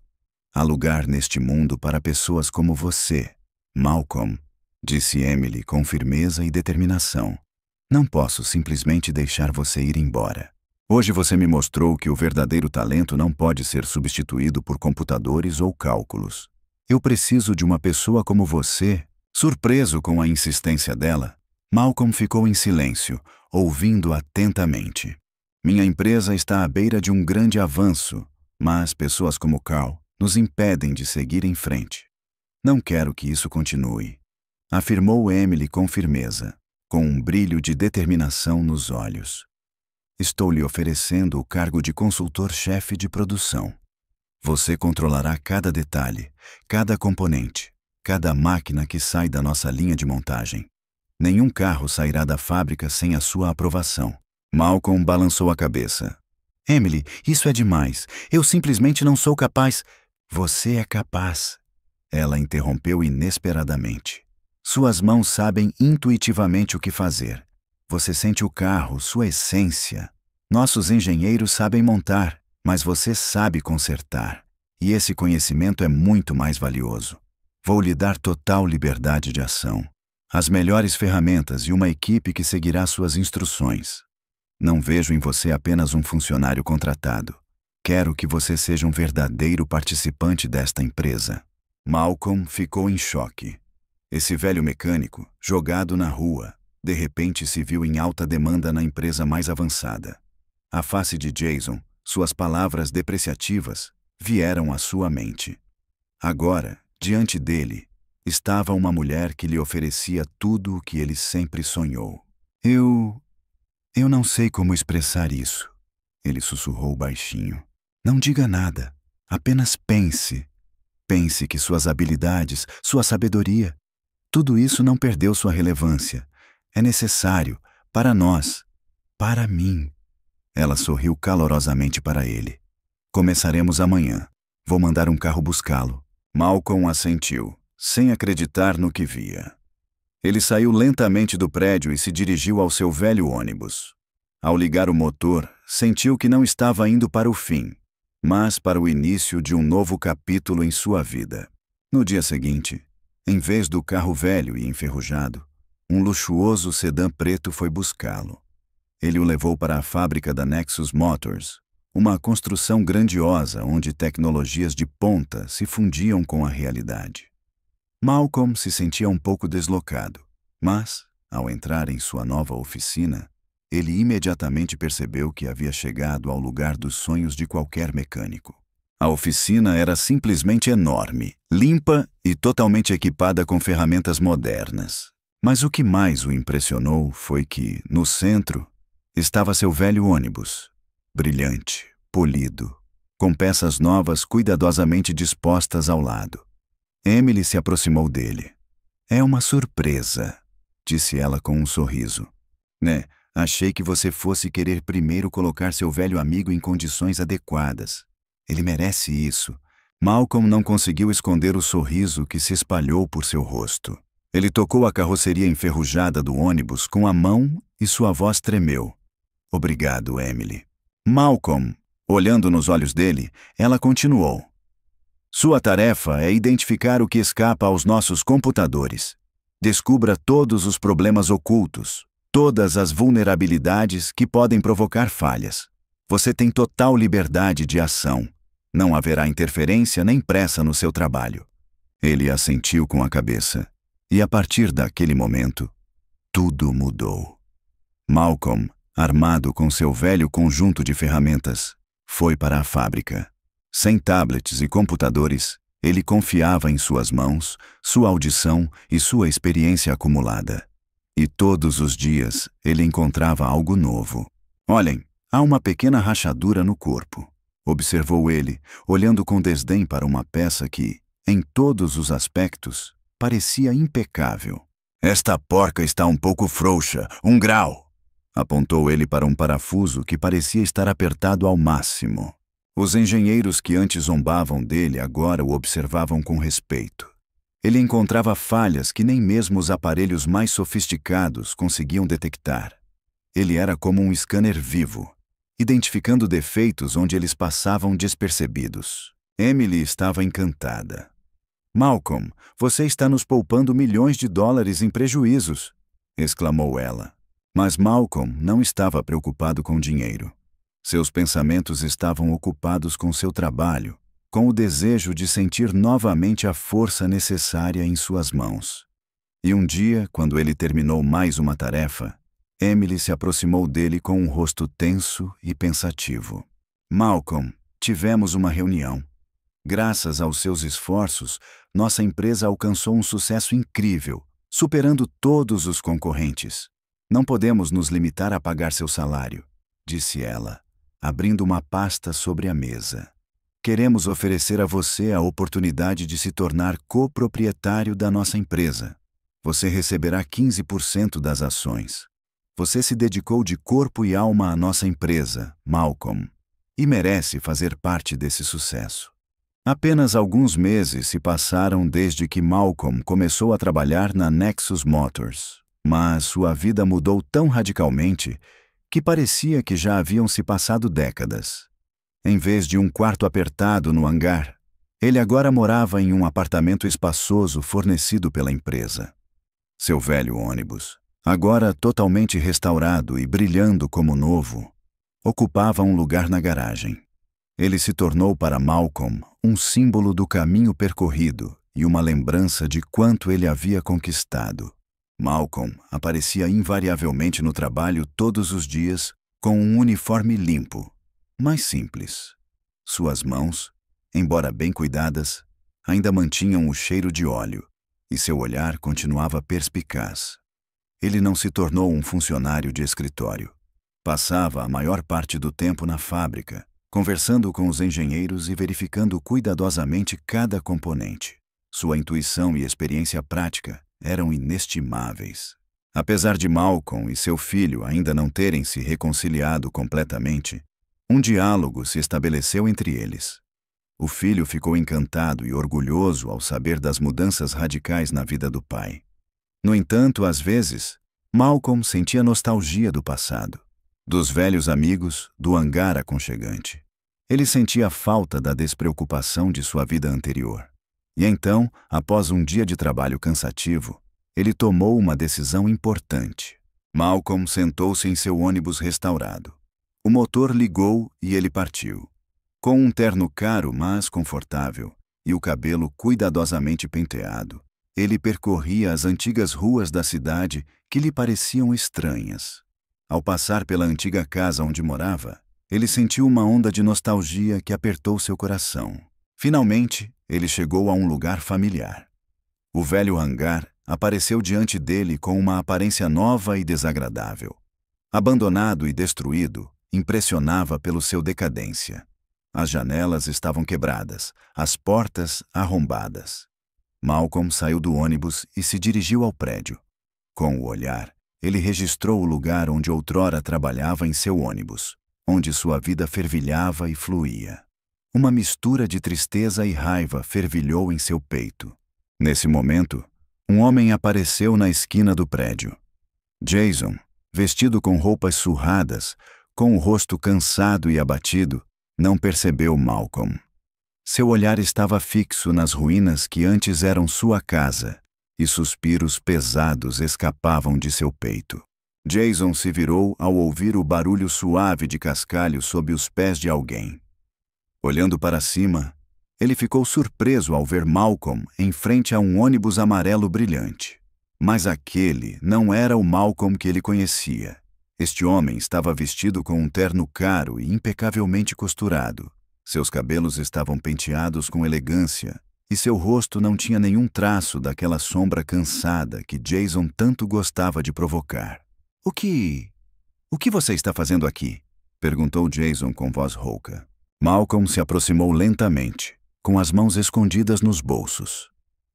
Há lugar neste mundo para pessoas como você, Malcolm, disse Emily com firmeza e determinação. Não posso simplesmente deixar você ir embora. Hoje você me mostrou que o verdadeiro talento não pode ser substituído por computadores ou cálculos. Eu preciso de uma pessoa como você. Surpreso com a insistência dela, Malcolm ficou em silêncio, ouvindo atentamente. Minha empresa está à beira de um grande avanço, mas pessoas como Carl nos impedem de seguir em frente. Não quero que isso continue, afirmou Emily com firmeza, com um brilho de determinação nos olhos. Estou lhe oferecendo o cargo de consultor-chefe de produção. Você controlará cada detalhe, cada componente, cada máquina que sai da nossa linha de montagem. Nenhum carro sairá da fábrica sem a sua aprovação. Malcolm balançou a cabeça. Emily, isso é demais. Eu simplesmente não sou capaz. Você é capaz. Ela interrompeu inesperadamente. Suas mãos sabem intuitivamente o que fazer. Você sente o carro, sua essência. Nossos engenheiros sabem montar, mas você sabe consertar. E esse conhecimento é muito mais valioso. Vou lhe dar total liberdade de ação. As melhores ferramentas e uma equipe que seguirá suas instruções. Não vejo em você apenas um funcionário contratado. Quero que você seja um verdadeiro participante desta empresa. Malcolm ficou em choque. Esse velho mecânico, jogado na rua, de repente se viu em alta demanda na empresa mais avançada. A face de Jason, suas palavras depreciativas, vieram à sua mente. Agora, diante dele, estava uma mulher que lhe oferecia tudo o que ele sempre sonhou. Eu não sei como expressar isso, ele sussurrou baixinho. Não diga nada, apenas pense. Pense que suas habilidades, sua sabedoria, tudo isso não perdeu sua relevância. É necessário, para nós, para mim. Ela sorriu calorosamente para ele. Começaremos amanhã. Vou mandar um carro buscá-lo. Malcolm assentiu, sem acreditar no que via. Ele saiu lentamente do prédio e se dirigiu ao seu velho ônibus. Ao ligar o motor, sentiu que não estava indo para o fim, mas para o início de um novo capítulo em sua vida. No dia seguinte, em vez do carro velho e enferrujado, um luxuoso sedã preto foi buscá-lo. Ele o levou para a fábrica da Nexus Motors, uma construção grandiosa onde tecnologias de ponta se fundiam com a realidade. Malcolm se sentia um pouco deslocado, mas, ao entrar em sua nova oficina, ele imediatamente percebeu que havia chegado ao lugar dos sonhos de qualquer mecânico. A oficina era simplesmente enorme, limpa e totalmente equipada com ferramentas modernas. Mas o que mais o impressionou foi que, no centro, estava seu velho ônibus, brilhante, polido, com peças novas cuidadosamente dispostas ao lado. Emily se aproximou dele. É uma surpresa, disse ela com um sorriso. Né, achei que você fosse querer primeiro colocar seu velho amigo em condições adequadas. Ele merece isso. Malcolm não conseguiu esconder o sorriso que se espalhou por seu rosto. Ele tocou a carroceria enferrujada do ônibus com a mão e sua voz tremeu. Obrigado, Emily. Malcolm, olhando nos olhos dele, ela continuou. Sua tarefa é identificar o que escapa aos nossos computadores. Descubra todos os problemas ocultos, todas as vulnerabilidades que podem provocar falhas. Você tem total liberdade de ação. Não haverá interferência nem pressa no seu trabalho. Ele assentiu com a cabeça. E a partir daquele momento, tudo mudou. Malcolm, armado com seu velho conjunto de ferramentas, foi para a fábrica. Sem tablets e computadores, ele confiava em suas mãos, sua audição e sua experiência acumulada. E todos os dias ele encontrava algo novo. Olhem, há uma pequena rachadura no corpo, observou ele, olhando com desdém para uma peça que, em todos os aspectos, parecia impecável. Esta porca está um pouco frouxa, 1 grau. Apontou ele para um parafuso que parecia estar apertado ao máximo. Os engenheiros que antes zombavam dele agora o observavam com respeito. Ele encontrava falhas que nem mesmo os aparelhos mais sofisticados conseguiam detectar. Ele era como um scanner vivo, identificando defeitos onde eles passavam despercebidos. Emily estava encantada. "Malcolm, você está nos poupando milhões de dólares em prejuízos", exclamou ela. Mas Malcolm não estava preocupado com dinheiro. Seus pensamentos estavam ocupados com seu trabalho, com o desejo de sentir novamente a força necessária em suas mãos. E um dia, quando ele terminou mais uma tarefa, Emily se aproximou dele com um rosto tenso e pensativo. "Malcolm, tivemos uma reunião. Graças aos seus esforços, nossa empresa alcançou um sucesso incrível, superando todos os concorrentes. Não podemos nos limitar a pagar seu salário", disse ela, abrindo uma pasta sobre a mesa. "Queremos oferecer a você a oportunidade de se tornar coproprietário da nossa empresa. Você receberá 15% das ações. Você se dedicou de corpo e alma à nossa empresa, Malcolm, e merece fazer parte desse sucesso." Apenas alguns meses se passaram desde que Malcolm começou a trabalhar na Nexus Motors, mas sua vida mudou tão radicalmente que parecia que já haviam se passado décadas. Em vez de um quarto apertado no hangar, ele agora morava em um apartamento espaçoso fornecido pela empresa. Seu velho ônibus, agora totalmente restaurado e brilhando como novo, ocupava um lugar na garagem. Ele se tornou para Malcolm um símbolo do caminho percorrido e uma lembrança de quanto ele havia conquistado. Malcolm aparecia invariavelmente no trabalho todos os dias com um uniforme limpo, mas simples. Suas mãos, embora bem cuidadas, ainda mantinham o cheiro de óleo, e seu olhar continuava perspicaz. Ele não se tornou um funcionário de escritório. Passava a maior parte do tempo na fábrica, conversando com os engenheiros e verificando cuidadosamente cada componente. Sua intuição e experiência prática eram inestimáveis. Apesar de Malcolm e seu filho ainda não terem se reconciliado completamente, um diálogo se estabeleceu entre eles. O filho ficou encantado e orgulhoso ao saber das mudanças radicais na vida do pai. No entanto, às vezes, Malcolm sentia nostalgia do passado, dos velhos amigos, do hangar aconchegante. Ele sentia falta da despreocupação de sua vida anterior. E então, após um dia de trabalho cansativo, ele tomou uma decisão importante. Malcolm sentou-se em seu ônibus restaurado. O motor ligou e ele partiu. Com um terno caro, mas confortável, e o cabelo cuidadosamente penteado, ele percorria as antigas ruas da cidade que lhe pareciam estranhas. Ao passar pela antiga casa onde morava, ele sentiu uma onda de nostalgia que apertou seu coração. Finalmente, ele chegou a um lugar familiar. O velho hangar apareceu diante dele com uma aparência nova e desagradável. Abandonado e destruído, impressionava pelo seu decadência. As janelas estavam quebradas, as portas arrombadas. Malcolm saiu do ônibus e se dirigiu ao prédio. Com o olhar, ele registrou o lugar onde outrora trabalhava em seu ônibus, onde sua vida fervilhava e fluía. Uma mistura de tristeza e raiva fervilhou em seu peito. Nesse momento, um homem apareceu na esquina do prédio. Jason, vestido com roupas surradas, com o rosto cansado e abatido, não percebeu Malcolm. Seu olhar estava fixo nas ruínas que antes eram sua casa, e suspiros pesados escapavam de seu peito. Jason se virou ao ouvir o barulho suave de cascalho sob os pés de alguém. Olhando para cima, ele ficou surpreso ao ver Malcolm em frente a um ônibus amarelo brilhante. Mas aquele não era o Malcolm que ele conhecia. Este homem estava vestido com um terno caro e impecavelmente costurado. Seus cabelos estavam penteados com elegância, e seu rosto não tinha nenhum traço daquela sombra cansada que Jason tanto gostava de provocar. O que você está fazendo aqui?" perguntou Jason com voz rouca. Malcolm se aproximou lentamente, com as mãos escondidas nos bolsos.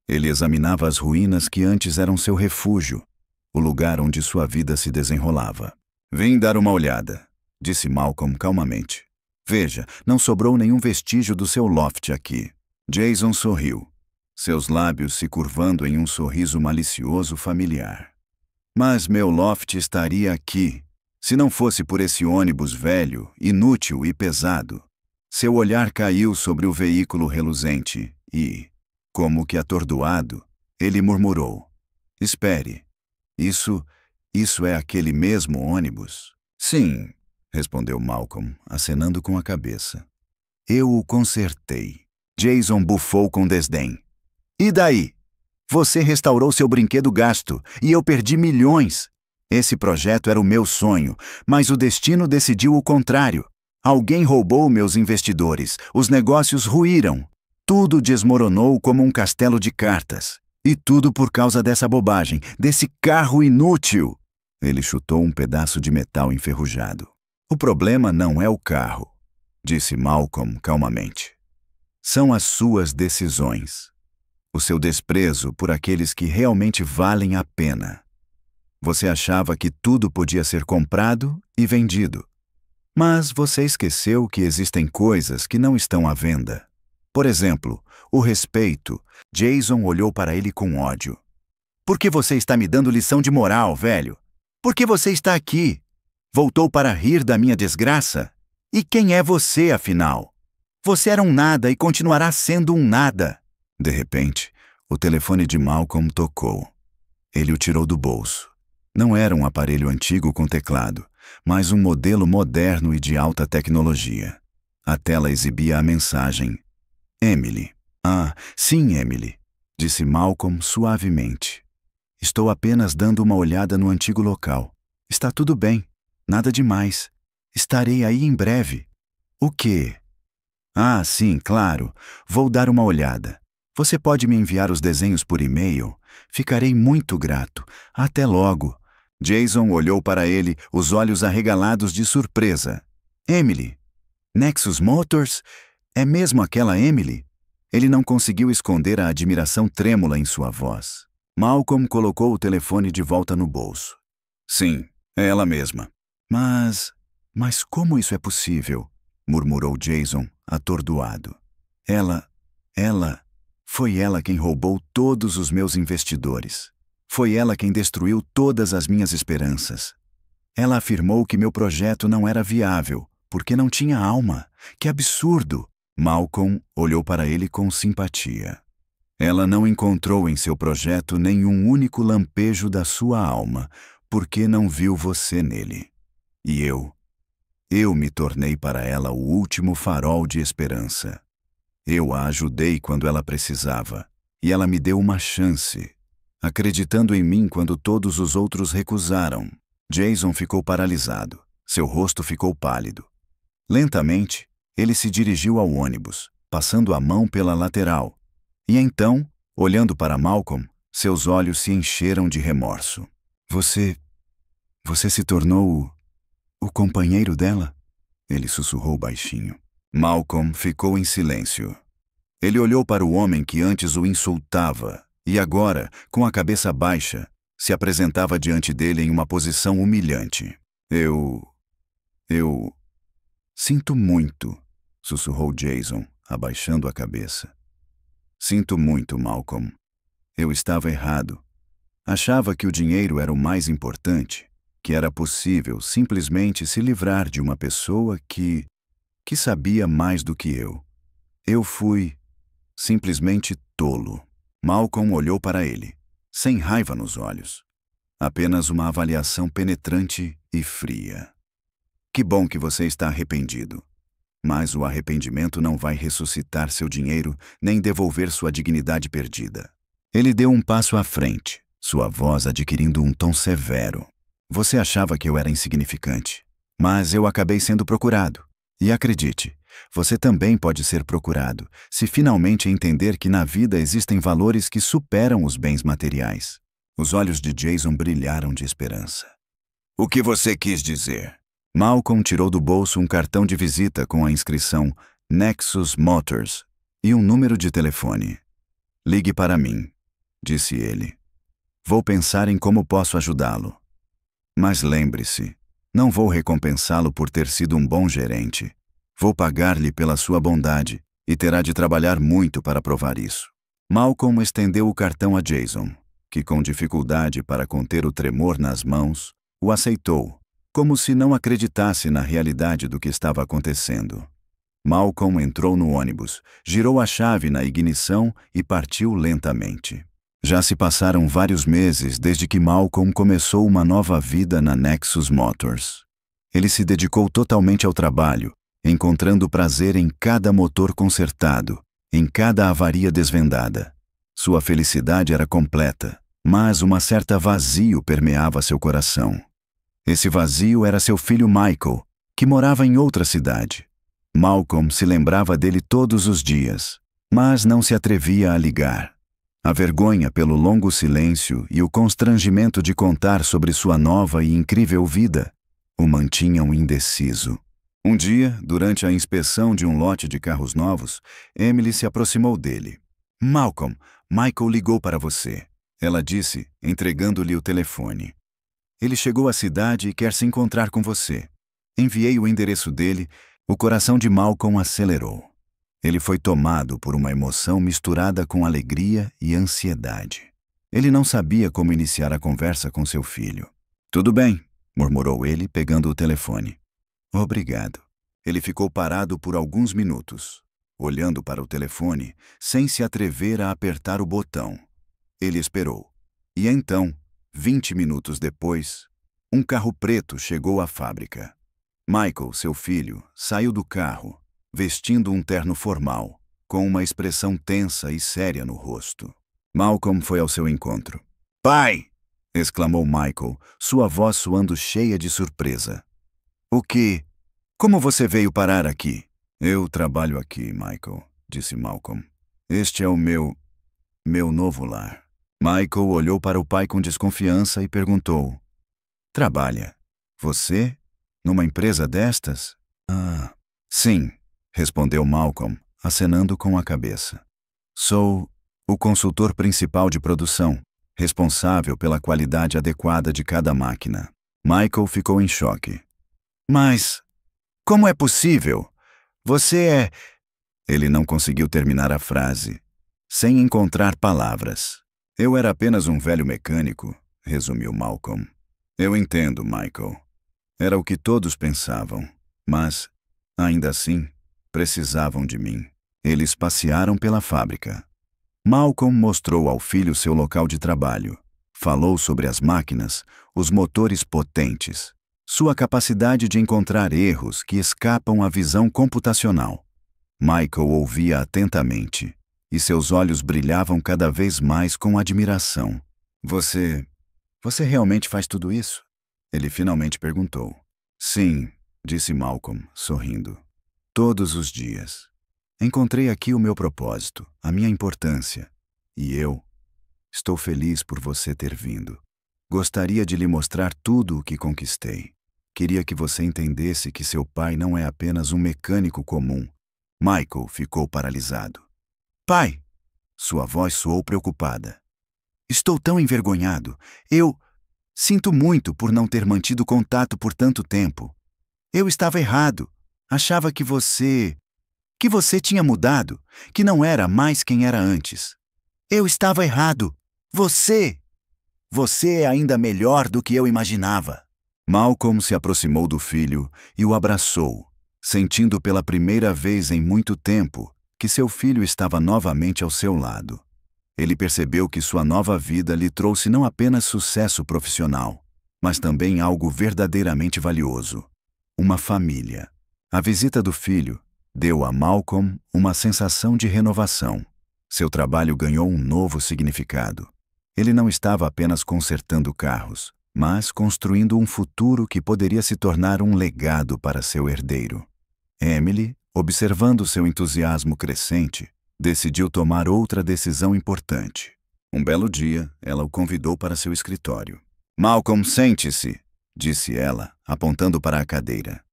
Ele examinava as ruínas que antes eram seu refúgio, o lugar onde sua vida se desenrolava. "Vim dar uma olhada", disse Malcolm calmamente. Veja, não sobrou nenhum vestígio do seu loft aqui. Jason sorriu, seus lábios se curvando em um sorriso malicioso familiar. Mas meu loft estaria aqui, se não fosse por esse ônibus velho, inútil e pesado. Seu olhar caiu sobre o veículo reluzente e, como que atordoado, ele murmurou: Espere, isso é aquele mesmo ônibus? Sim, respondeu Malcolm, acenando com a cabeça. Eu o consertei. Jason bufou com desdém. E daí? Você restaurou seu brinquedo gasto e eu perdi milhões. Esse projeto era o meu sonho, mas o destino decidiu o contrário. Alguém roubou meus investidores, os negócios ruíram. Tudo desmoronou como um castelo de cartas. E tudo por causa dessa bobagem, desse carro inútil. Ele chutou um pedaço de metal enferrujado. O problema não é o carro, disse Malcolm calmamente. São as suas decisões. O seu desprezo por aqueles que realmente valem a pena. Você achava que tudo podia ser comprado e vendido. Mas você esqueceu que existem coisas que não estão à venda. Por exemplo, o respeito. Jason olhou para ele com ódio. Por que você está me dando lição de moral, velho? Por que você está aqui? Voltou para rir da minha desgraça? E quem é você, afinal? Você era um nada e continuará sendo um nada. De repente, o telefone de Malcolm tocou. Ele o tirou do bolso. Não era um aparelho antigo com teclado, mas um modelo moderno e de alta tecnologia. A tela exibia a mensagem: Emily. Ah, sim, Emily, disse Malcolm suavemente. Estou apenas dando uma olhada no antigo local. Está tudo bem, nada demais. Estarei aí em breve. O quê? Ah, sim, claro. Vou dar uma olhada. Você pode me enviar os desenhos por e-mail? Ficarei muito grato. Até logo. Jason olhou para ele, os olhos arregalados de surpresa. Emily? Nexus Motors? É mesmo aquela Emily? Ele não conseguiu esconder a admiração trêmula em sua voz. Malcolm colocou o telefone de volta no bolso. Sim, é ela mesma. Mas como isso é possível? Murmurou Jason, atordoado. Foi ela quem roubou todos os meus investidores. Foi ela quem destruiu todas as minhas esperanças. Ela afirmou que meu projeto não era viável, porque não tinha alma. Que absurdo! Malcolm olhou para ele com simpatia. Ela não encontrou em seu projeto nenhum único lampejo da sua alma, porque não viu você nele. E eu me tornei para ela o último farol de esperança. Eu a ajudei quando ela precisava, e ela me deu uma chance, acreditando em mim quando todos os outros recusaram. Jason ficou paralisado, seu rosto ficou pálido. Lentamente, ele se dirigiu ao ônibus, passando a mão pela lateral. E então, olhando para Malcolm, seus olhos se encheram de remorso. Você se tornou o companheiro dela? Ele sussurrou baixinho. Malcolm ficou em silêncio. Ele olhou para o homem que antes o insultava e agora, com a cabeça baixa, se apresentava diante dele em uma posição humilhante. Eu sinto muito, sussurrou Jason, abaixando a cabeça. Sinto muito, Malcolm. Eu estava errado. Achava que o dinheiro era o mais importante, que era possível simplesmente se livrar de uma pessoa que sabia mais do que eu. Eu fui simplesmente tolo. Malcolm olhou para ele, sem raiva nos olhos. Apenas uma avaliação penetrante e fria. Que bom que você está arrependido. Mas o arrependimento não vai ressuscitar seu dinheiro nem devolver sua dignidade perdida. Ele deu um passo à frente, sua voz adquirindo um tom severo. Você achava que eu era insignificante, mas eu acabei sendo procurado. E acredite, você também pode ser procurado, se finalmente entender que na vida existem valores que superam os bens materiais. Os olhos de Jason brilharam de esperança. O que você quis dizer? Malcolm tirou do bolso um cartão de visita com a inscrição Nexus Motors e um número de telefone. Ligue para mim, disse ele. Vou pensar em como posso ajudá-lo. Mas lembre-se, não vou recompensá-lo por ter sido um bom gerente. Vou pagar-lhe pela sua bondade, e terá de trabalhar muito para provar isso. Malcolm estendeu o cartão a Jason, que com dificuldade para conter o tremor nas mãos, o aceitou, como se não acreditasse na realidade do que estava acontecendo. Malcolm entrou no ônibus, girou a chave na ignição e partiu lentamente. Já se passaram vários meses desde que Malcolm começou uma nova vida na Nexus Motors. Ele se dedicou totalmente ao trabalho, encontrando prazer em cada motor consertado, em cada avaria desvendada. Sua felicidade era completa, mas uma certa vazio permeava seu coração. Esse vazio era seu filho Michael, que morava em outra cidade. Malcolm se lembrava dele todos os dias, mas não se atrevia a ligar. A vergonha pelo longo silêncio e o constrangimento de contar sobre sua nova e incrível vida o mantinham indeciso. Um dia, durante a inspeção de um lote de carros novos, Emily se aproximou dele. Malcolm, Michael ligou para você, ela disse, entregando-lhe o telefone. Ele chegou à cidade e quer se encontrar com você. Enviei o endereço dele. O coração de Malcolm acelerou. Ele foi tomado por uma emoção misturada com alegria e ansiedade. Ele não sabia como iniciar a conversa com seu filho. Tudo bem, murmurou ele, pegando o telefone. Obrigado. Ele ficou parado por alguns minutos, olhando para o telefone, sem se atrever a apertar o botão. Ele esperou. E então, 20 minutos depois, um carro preto chegou à fábrica. Michael, seu filho, saiu do carro, vestindo um terno formal, com uma expressão tensa e séria no rosto. Malcolm foi ao seu encontro. Pai! Exclamou Michael, sua voz soando cheia de surpresa. O que? Como você veio parar aqui? Eu trabalho aqui, Michael, disse Malcolm. Este é o meu novo lar. Michael olhou para o pai com desconfiança e perguntou. Trabalha? Você? Numa empresa destas? Ah, sim, respondeu Malcolm, acenando com a cabeça. Sou o consultor principal de produção, responsável pela qualidade adequada de cada máquina. Michael ficou em choque. Mas, como é possível? Você é... Ele não conseguiu terminar a frase, sem encontrar palavras. Eu era apenas um velho mecânico, resumiu Malcolm. Eu entendo, Michael. Era o que todos pensavam, mas, ainda assim, precisavam de mim. Eles passearam pela fábrica. Malcolm mostrou ao filho seu local de trabalho. Falou sobre as máquinas, os motores potentes, sua capacidade de encontrar erros que escapam à visão computacional. Michael ouvia atentamente, e seus olhos brilhavam cada vez mais com admiração. Você realmente faz tudo isso? Ele finalmente perguntou. Sim, disse Malcolm, sorrindo. Todos os dias. Encontrei aqui o meu propósito, a minha importância. E eu estou feliz por você ter vindo. Gostaria de lhe mostrar tudo o que conquistei. Queria que você entendesse que seu pai não é apenas um mecânico comum. Michael ficou paralisado. Pai! Sua voz soou preocupada. Estou tão envergonhado. Sinto muito por não ter mantido contato por tanto tempo. Eu estava errado. Achava que você tinha mudado, que não era mais quem era antes. Eu estava errado. Você é ainda melhor do que eu imaginava. Malcolm se aproximou do filho e o abraçou, sentindo pela primeira vez em muito tempo que seu filho estava novamente ao seu lado. Ele percebeu que sua nova vida lhe trouxe não apenas sucesso profissional, mas também algo verdadeiramente valioso: uma família. A visita do filho deu a Malcolm uma sensação de renovação. Seu trabalho ganhou um novo significado. Ele não estava apenas consertando carros, mas construindo um futuro que poderia se tornar um legado para seu herdeiro. Emily, observando seu entusiasmo crescente, decidiu tomar outra decisão importante. Um belo dia, ela o convidou para seu escritório. Malcolm, sente-se, disse ela, apontando para a cadeira.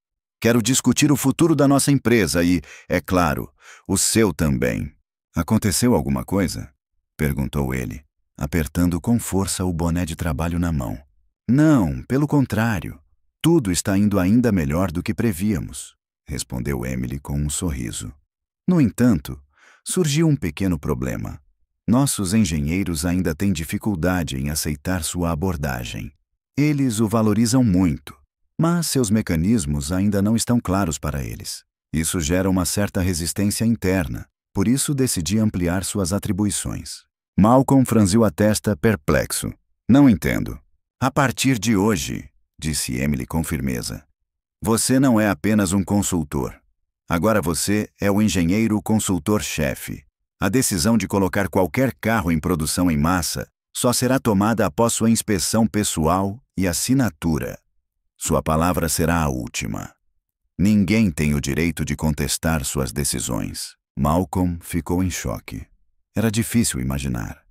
Quero discutir o futuro da nossa empresa e, é claro, o seu também. Aconteceu alguma coisa? Perguntou ele, apertando com força o boné de trabalho na mão. Não, pelo contrário. Tudo está indo ainda melhor do que prevíamos, respondeu Emily com um sorriso. No entanto, surgiu um pequeno problema. Nossos engenheiros ainda têm dificuldade em aceitar sua abordagem. Eles o valorizam muito, mas seus mecanismos ainda não estão claros para eles. Isso gera uma certa resistência interna, por isso decidi ampliar suas atribuições. Malcolm franziu a testa perplexo. Não entendo. A partir de hoje, disse Emily com firmeza, você não é apenas um consultor. Agora você é o engenheiro consultor-chefe. A decisão de colocar qualquer carro em produção em massa só será tomada após sua inspeção pessoal e assinatura. Sua palavra será a última. Ninguém tem o direito de contestar suas decisões. Malcolm ficou em choque. Era difícil imaginar.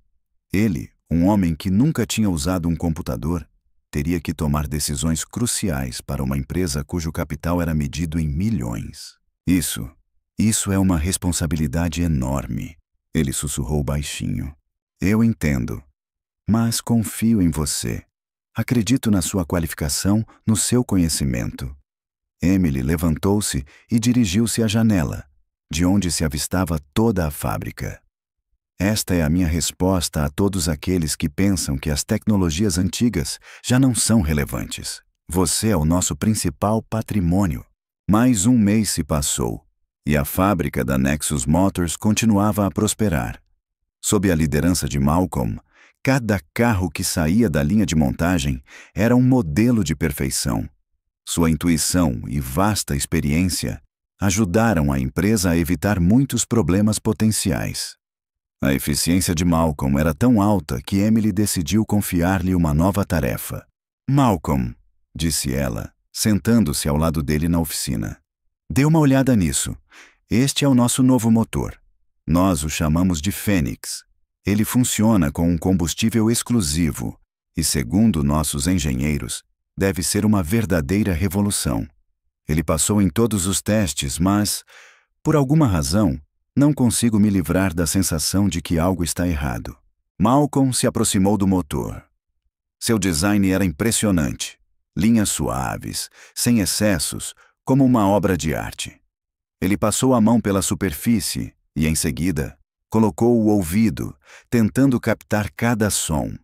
Ele, um homem que nunca tinha usado um computador, teria que tomar decisões cruciais para uma empresa cujo capital era medido em milhões. Isso é uma responsabilidade enorme. Ele sussurrou baixinho. Eu entendo, mas confio em você. Acredito na sua qualificação, no seu conhecimento. Emily levantou-se e dirigiu-se à janela, de onde se avistava toda a fábrica. Esta é a minha resposta a todos aqueles que pensam que as tecnologias antigas já não são relevantes. Você é o nosso principal patrimônio. Mais um mês se passou, e a fábrica da Nexus Motors continuava a prosperar. Sob a liderança de Malcolm, cada carro que saía da linha de montagem era um modelo de perfeição. Sua intuição e vasta experiência ajudaram a empresa a evitar muitos problemas potenciais. A eficiência de Malcolm era tão alta que Emily decidiu confiar-lhe uma nova tarefa. Malcolm, disse ela, sentando-se ao lado dele na oficina. Dê uma olhada nisso. Este é o nosso novo motor. Nós o chamamos de Fênix. Ele funciona com um combustível exclusivo e, segundo nossos engenheiros, deve ser uma verdadeira revolução. Ele passou em todos os testes, mas, por alguma razão, não consigo me livrar da sensação de que algo está errado. Malcolm se aproximou do motor. Seu design era impressionante. Linhas suaves, sem excessos, como uma obra de arte. Ele passou a mão pela superfície e, em seguida, colocou o ouvido, tentando captar cada som.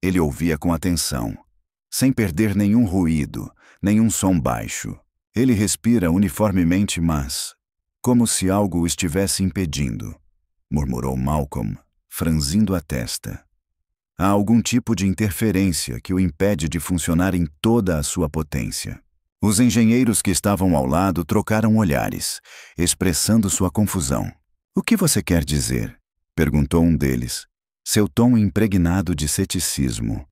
Ele ouvia com atenção, sem perder nenhum ruído, nenhum som baixo. Ele respira uniformemente, mas como se algo o estivesse impedindo, murmurou Malcolm, franzindo a testa. Há algum tipo de interferência que o impede de funcionar em toda a sua potência. Os engenheiros que estavam ao lado trocaram olhares, expressando sua confusão. O que você quer dizer? Perguntou um deles, seu tom impregnado de ceticismo.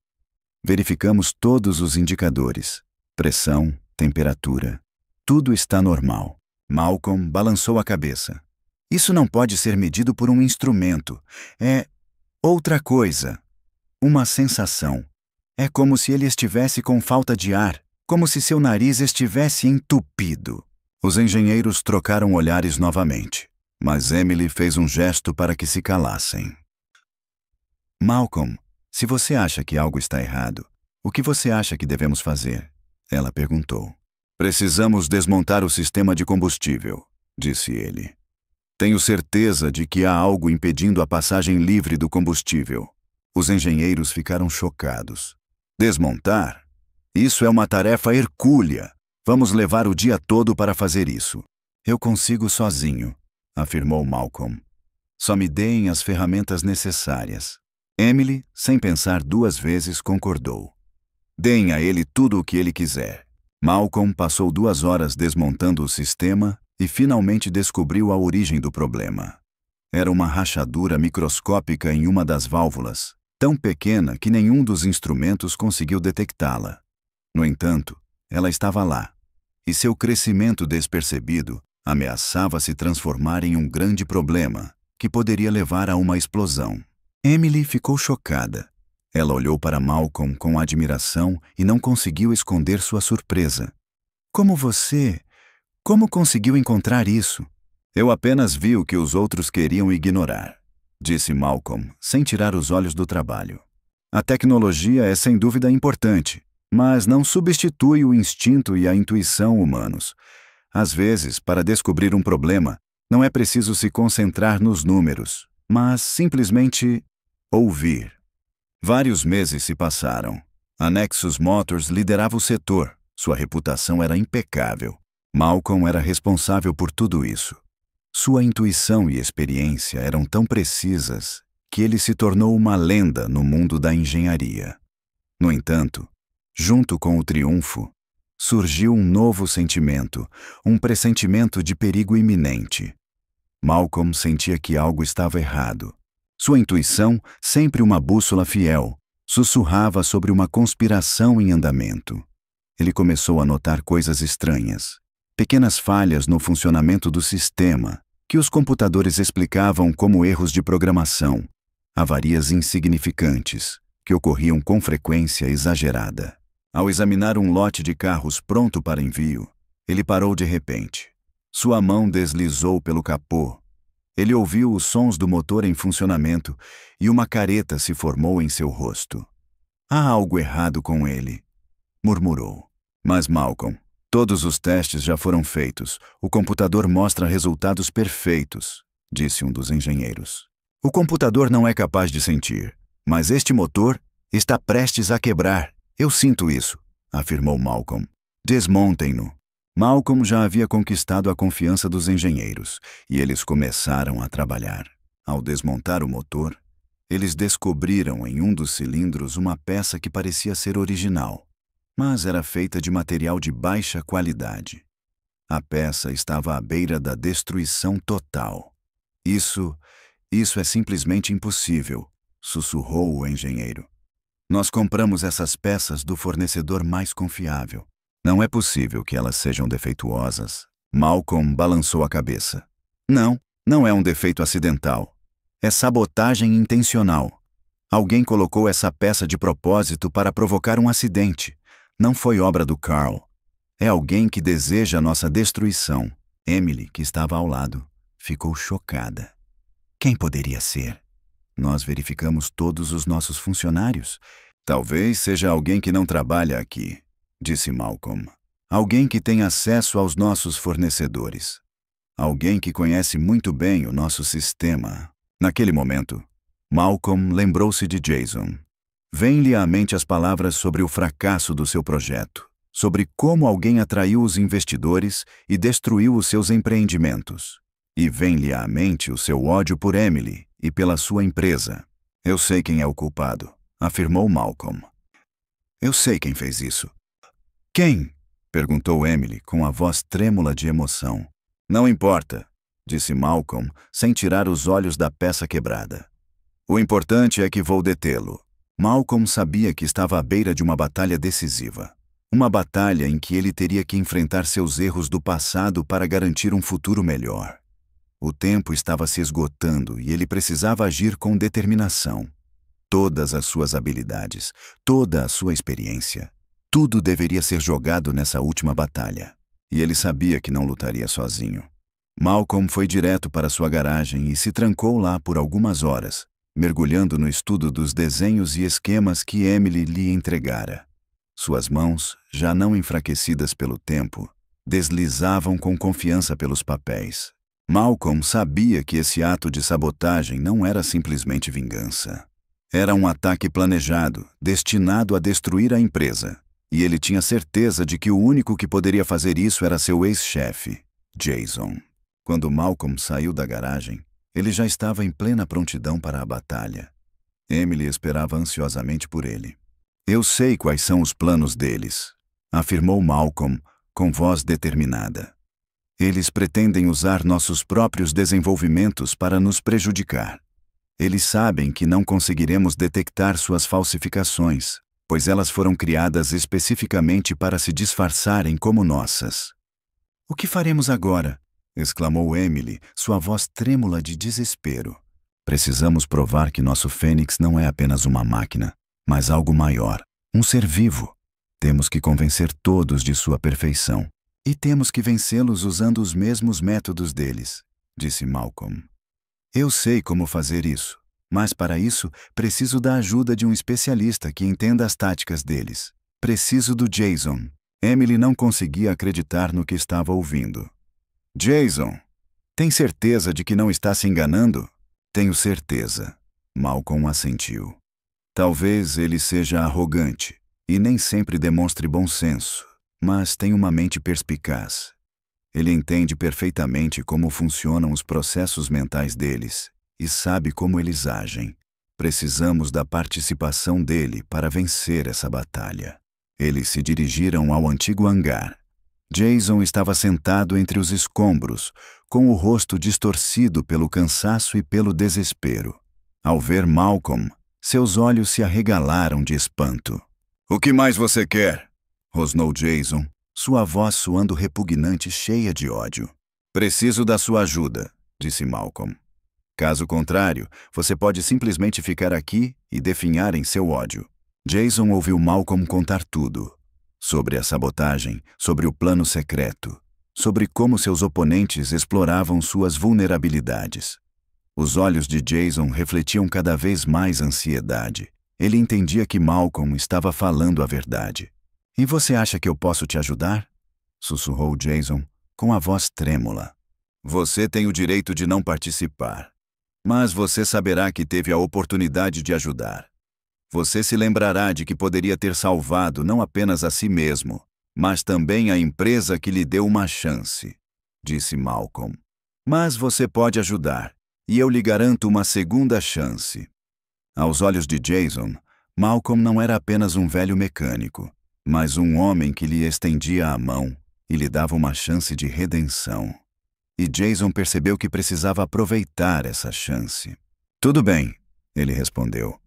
Verificamos todos os indicadores. Pressão, temperatura. Tudo está normal. Malcolm balançou a cabeça. Isso não pode ser medido por um instrumento. É outra coisa. Uma sensação. É como se ele estivesse com falta de ar, como se seu nariz estivesse entupido. Os engenheiros trocaram olhares novamente, mas Emily fez um gesto para que se calassem. Malcolm, se você acha que algo está errado, o que você acha que devemos fazer? Ela perguntou. Precisamos desmontar o sistema de combustível, disse ele. Tenho certeza de que há algo impedindo a passagem livre do combustível. Os engenheiros ficaram chocados. Desmontar? Isso é uma tarefa hercúlea. Vamos levar o dia todo para fazer isso. Eu consigo sozinho, afirmou Malcolm. Só me deem as ferramentas necessárias. Emily, sem pensar duas vezes, concordou. Deem a ele tudo o que ele quiser. Malcolm passou 2 horas desmontando o sistema e finalmente descobriu a origem do problema. Era uma rachadura microscópica em uma das válvulas, tão pequena que nenhum dos instrumentos conseguiu detectá-la. No entanto, ela estava lá, e seu crescimento despercebido ameaçava se transformar em um grande problema, que poderia levar a uma explosão. Emily ficou chocada. Ela olhou para Malcolm com admiração e não conseguiu esconder sua surpresa. Como conseguiu encontrar isso? Eu apenas vi o que os outros queriam ignorar, disse Malcolm, sem tirar os olhos do trabalho. A tecnologia é sem dúvida importante, mas não substitui o instinto e a intuição humanos. Às vezes, para descobrir um problema, não é preciso se concentrar nos números, mas simplesmente ouvir. Vários meses se passaram. A Nexus Motors liderava o setor. Sua reputação era impecável. Malcolm era responsável por tudo isso. Sua intuição e experiência eram tão precisas que ele se tornou uma lenda no mundo da engenharia. No entanto, junto com o triunfo, surgiu um novo sentimento, um pressentimento de perigo iminente. Malcolm sentia que algo estava errado. Sua intuição, sempre uma bússola fiel, sussurrava sobre uma conspiração em andamento. Ele começou a notar coisas estranhas, pequenas falhas no funcionamento do sistema, que os computadores explicavam como erros de programação, avarias insignificantes, que ocorriam com frequência exagerada. Ao examinar um lote de carros pronto para envio, ele parou de repente. Sua mão deslizou pelo capô. Ele ouviu os sons do motor em funcionamento e uma careta se formou em seu rosto. Há algo errado com ele, murmurou. Mas Malcolm, todos os testes já foram feitos. O computador mostra resultados perfeitos, disse um dos engenheiros. O computador não é capaz de sentir, mas este motor está prestes a quebrar. Eu sinto isso, afirmou Malcolm. Desmontem-no. Malcolm já havia conquistado a confiança dos engenheiros e eles começaram a trabalhar. Ao desmontar o motor, eles descobriram em um dos cilindros uma peça que parecia ser original, mas era feita de material de baixa qualidade. A peça estava à beira da destruição total. Isso é simplesmente impossível, sussurrou o engenheiro. Nós compramos essas peças do fornecedor mais confiável. Não é possível que elas sejam defeituosas. Malcolm balançou a cabeça. Não é um defeito acidental. É sabotagem intencional. Alguém colocou essa peça de propósito para provocar um acidente. Não foi obra do Carl. É alguém que deseja nossa destruição. Emily, que estava ao lado, ficou chocada. Quem poderia ser? Nós verificamos todos os nossos funcionários. Talvez seja alguém que não trabalha aqui, disse Malcolm. Alguém que tem acesso aos nossos fornecedores. Alguém que conhece muito bem o nosso sistema. Naquele momento, Malcolm lembrou-se de Jason. Vêm-lhe à mente as palavras sobre o fracasso do seu projeto, sobre como alguém atraiu os investidores e destruiu os seus empreendimentos. E vem-lhe à mente o seu ódio por Emily e pela sua empresa. Eu sei quem é o culpado, afirmou Malcolm. Eu sei quem fez isso. Quem? Perguntou Emily com a voz trêmula de emoção. Não importa, disse Malcolm, sem tirar os olhos da peça quebrada. O importante é que vou detê-lo. Malcolm sabia que estava à beira de uma batalha decisiva. Uma batalha em que ele teria que enfrentar seus erros do passado para garantir um futuro melhor. O tempo estava se esgotando e ele precisava agir com determinação. Todas as suas habilidades, toda a sua experiência, tudo deveria ser jogado nessa última batalha. E ele sabia que não lutaria sozinho. Malcolm foi direto para sua garagem e se trancou lá por algumas horas, mergulhando no estudo dos desenhos e esquemas que Emily lhe entregara. Suas mãos, já não enfraquecidas pelo tempo, deslizavam com confiança pelos papéis. Malcolm sabia que esse ato de sabotagem não era simplesmente vingança. Era um ataque planejado, destinado a destruir a empresa. E ele tinha certeza de que o único que poderia fazer isso era seu ex-chefe, Jason. Quando Malcolm saiu da garagem, ele já estava em plena prontidão para a batalha. Emily esperava ansiosamente por ele. Eu sei quais são os planos deles, afirmou Malcolm com voz determinada. Eles pretendem usar nossos próprios desenvolvimentos para nos prejudicar. Eles sabem que não conseguiremos detectar suas falsificações, pois elas foram criadas especificamente para se disfarçarem como nossas. O que faremos agora? Exclamou Emily, sua voz trêmula de desespero. Precisamos provar que nosso Fênix não é apenas uma máquina, mas algo maior, um ser vivo. Temos que convencer todos de sua perfeição. E temos que vencê-los usando os mesmos métodos deles, disse Malcolm. Eu sei como fazer isso, mas para isso preciso da ajuda de um especialista que entenda as táticas deles. Preciso do Jason. Emily não conseguia acreditar no que estava ouvindo. Jason, tem certeza de que não está se enganando? Tenho certeza. Malcolm assentiu. Talvez ele seja arrogante e nem sempre demonstre bom senso, mas tem uma mente perspicaz. Ele entende perfeitamente como funcionam os processos mentais deles e sabe como eles agem. Precisamos da participação dele para vencer essa batalha. Eles se dirigiram ao antigo hangar. Jason estava sentado entre os escombros, com o rosto distorcido pelo cansaço e pelo desespero. Ao ver Malcolm, seus olhos se arregalaram de espanto. "O que mais você quer?" rosnou Jason, sua voz soando repugnante e cheia de ódio. "Preciso da sua ajuda", disse Malcolm. "Caso contrário, você pode simplesmente ficar aqui e definhar em seu ódio." Jason ouviu Malcolm contar tudo. Sobre a sabotagem, sobre o plano secreto, sobre como seus oponentes exploravam suas vulnerabilidades. Os olhos de Jason refletiam cada vez mais ansiedade. Ele entendia que Malcolm estava falando a verdade. "E você acha que eu posso te ajudar?" sussurrou Jason, com a voz trêmula. "Você tem o direito de não participar, mas você saberá que teve a oportunidade de ajudar. Você se lembrará de que poderia ter salvado não apenas a si mesmo, mas também a empresa que lhe deu uma chance", disse Malcolm. "Mas você pode ajudar, e eu lhe garanto uma segunda chance." Aos olhos de Jason, Malcolm não era apenas um velho mecânico, mas um homem que lhe estendia a mão e lhe dava uma chance de redenção. E Jason percebeu que precisava aproveitar essa chance. "Tudo bem", ele respondeu.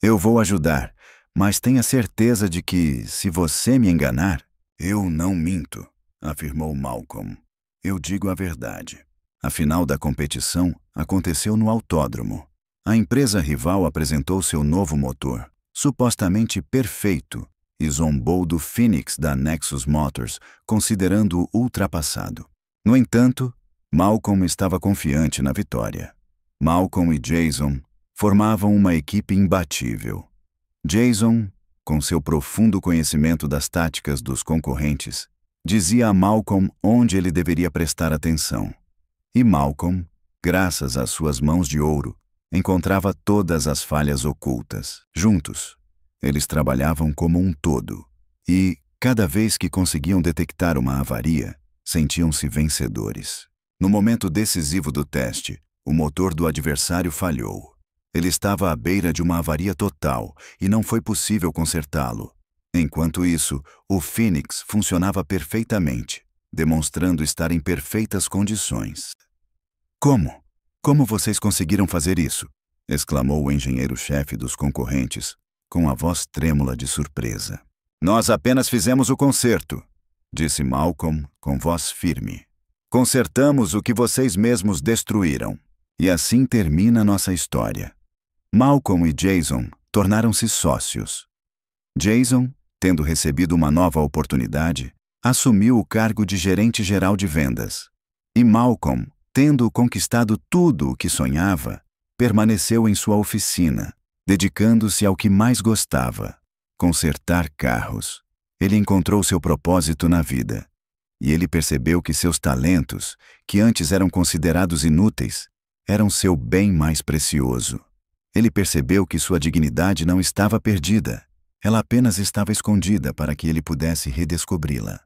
"Eu vou ajudar, mas tenha certeza de que, se você me enganar..." "Eu não minto", afirmou Malcolm. "Eu digo a verdade." A final da competição aconteceu no autódromo. A empresa rival apresentou seu novo motor, supostamente perfeito, e zombou do Phoenix da Nexus Motors, considerando-o ultrapassado. No entanto, Malcolm estava confiante na vitória. Malcolm e Jason formavam uma equipe imbatível. Jason, com seu profundo conhecimento das táticas dos concorrentes, dizia a Malcolm onde ele deveria prestar atenção. E Malcolm, graças às suas mãos de ouro, encontrava todas as falhas ocultas. Juntos, eles trabalhavam como um todo. E, cada vez que conseguiam detectar uma avaria, sentiam-se vencedores. No momento decisivo do teste, o motor do adversário falhou. Ele estava à beira de uma avaria total e não foi possível consertá-lo. Enquanto isso, o Phoenix funcionava perfeitamente, demonstrando estar em perfeitas condições. "Como? Como vocês conseguiram fazer isso?" exclamou o engenheiro-chefe dos concorrentes, com a voz trêmula de surpresa. "Nós apenas fizemos o conserto", disse Malcolm com voz firme. "Consertamos o que vocês mesmos destruíram." E assim termina nossa história. Malcolm e Jason tornaram-se sócios. Jason, tendo recebido uma nova oportunidade, assumiu o cargo de gerente-geral de vendas. E Malcolm, tendo conquistado tudo o que sonhava, permaneceu em sua oficina, dedicando-se ao que mais gostava: consertar carros. Ele encontrou seu propósito na vida. E ele percebeu que seus talentos, que antes eram considerados inúteis, eram seu bem mais precioso. Ele percebeu que sua dignidade não estava perdida. Ela apenas estava escondida para que ele pudesse redescobri-la.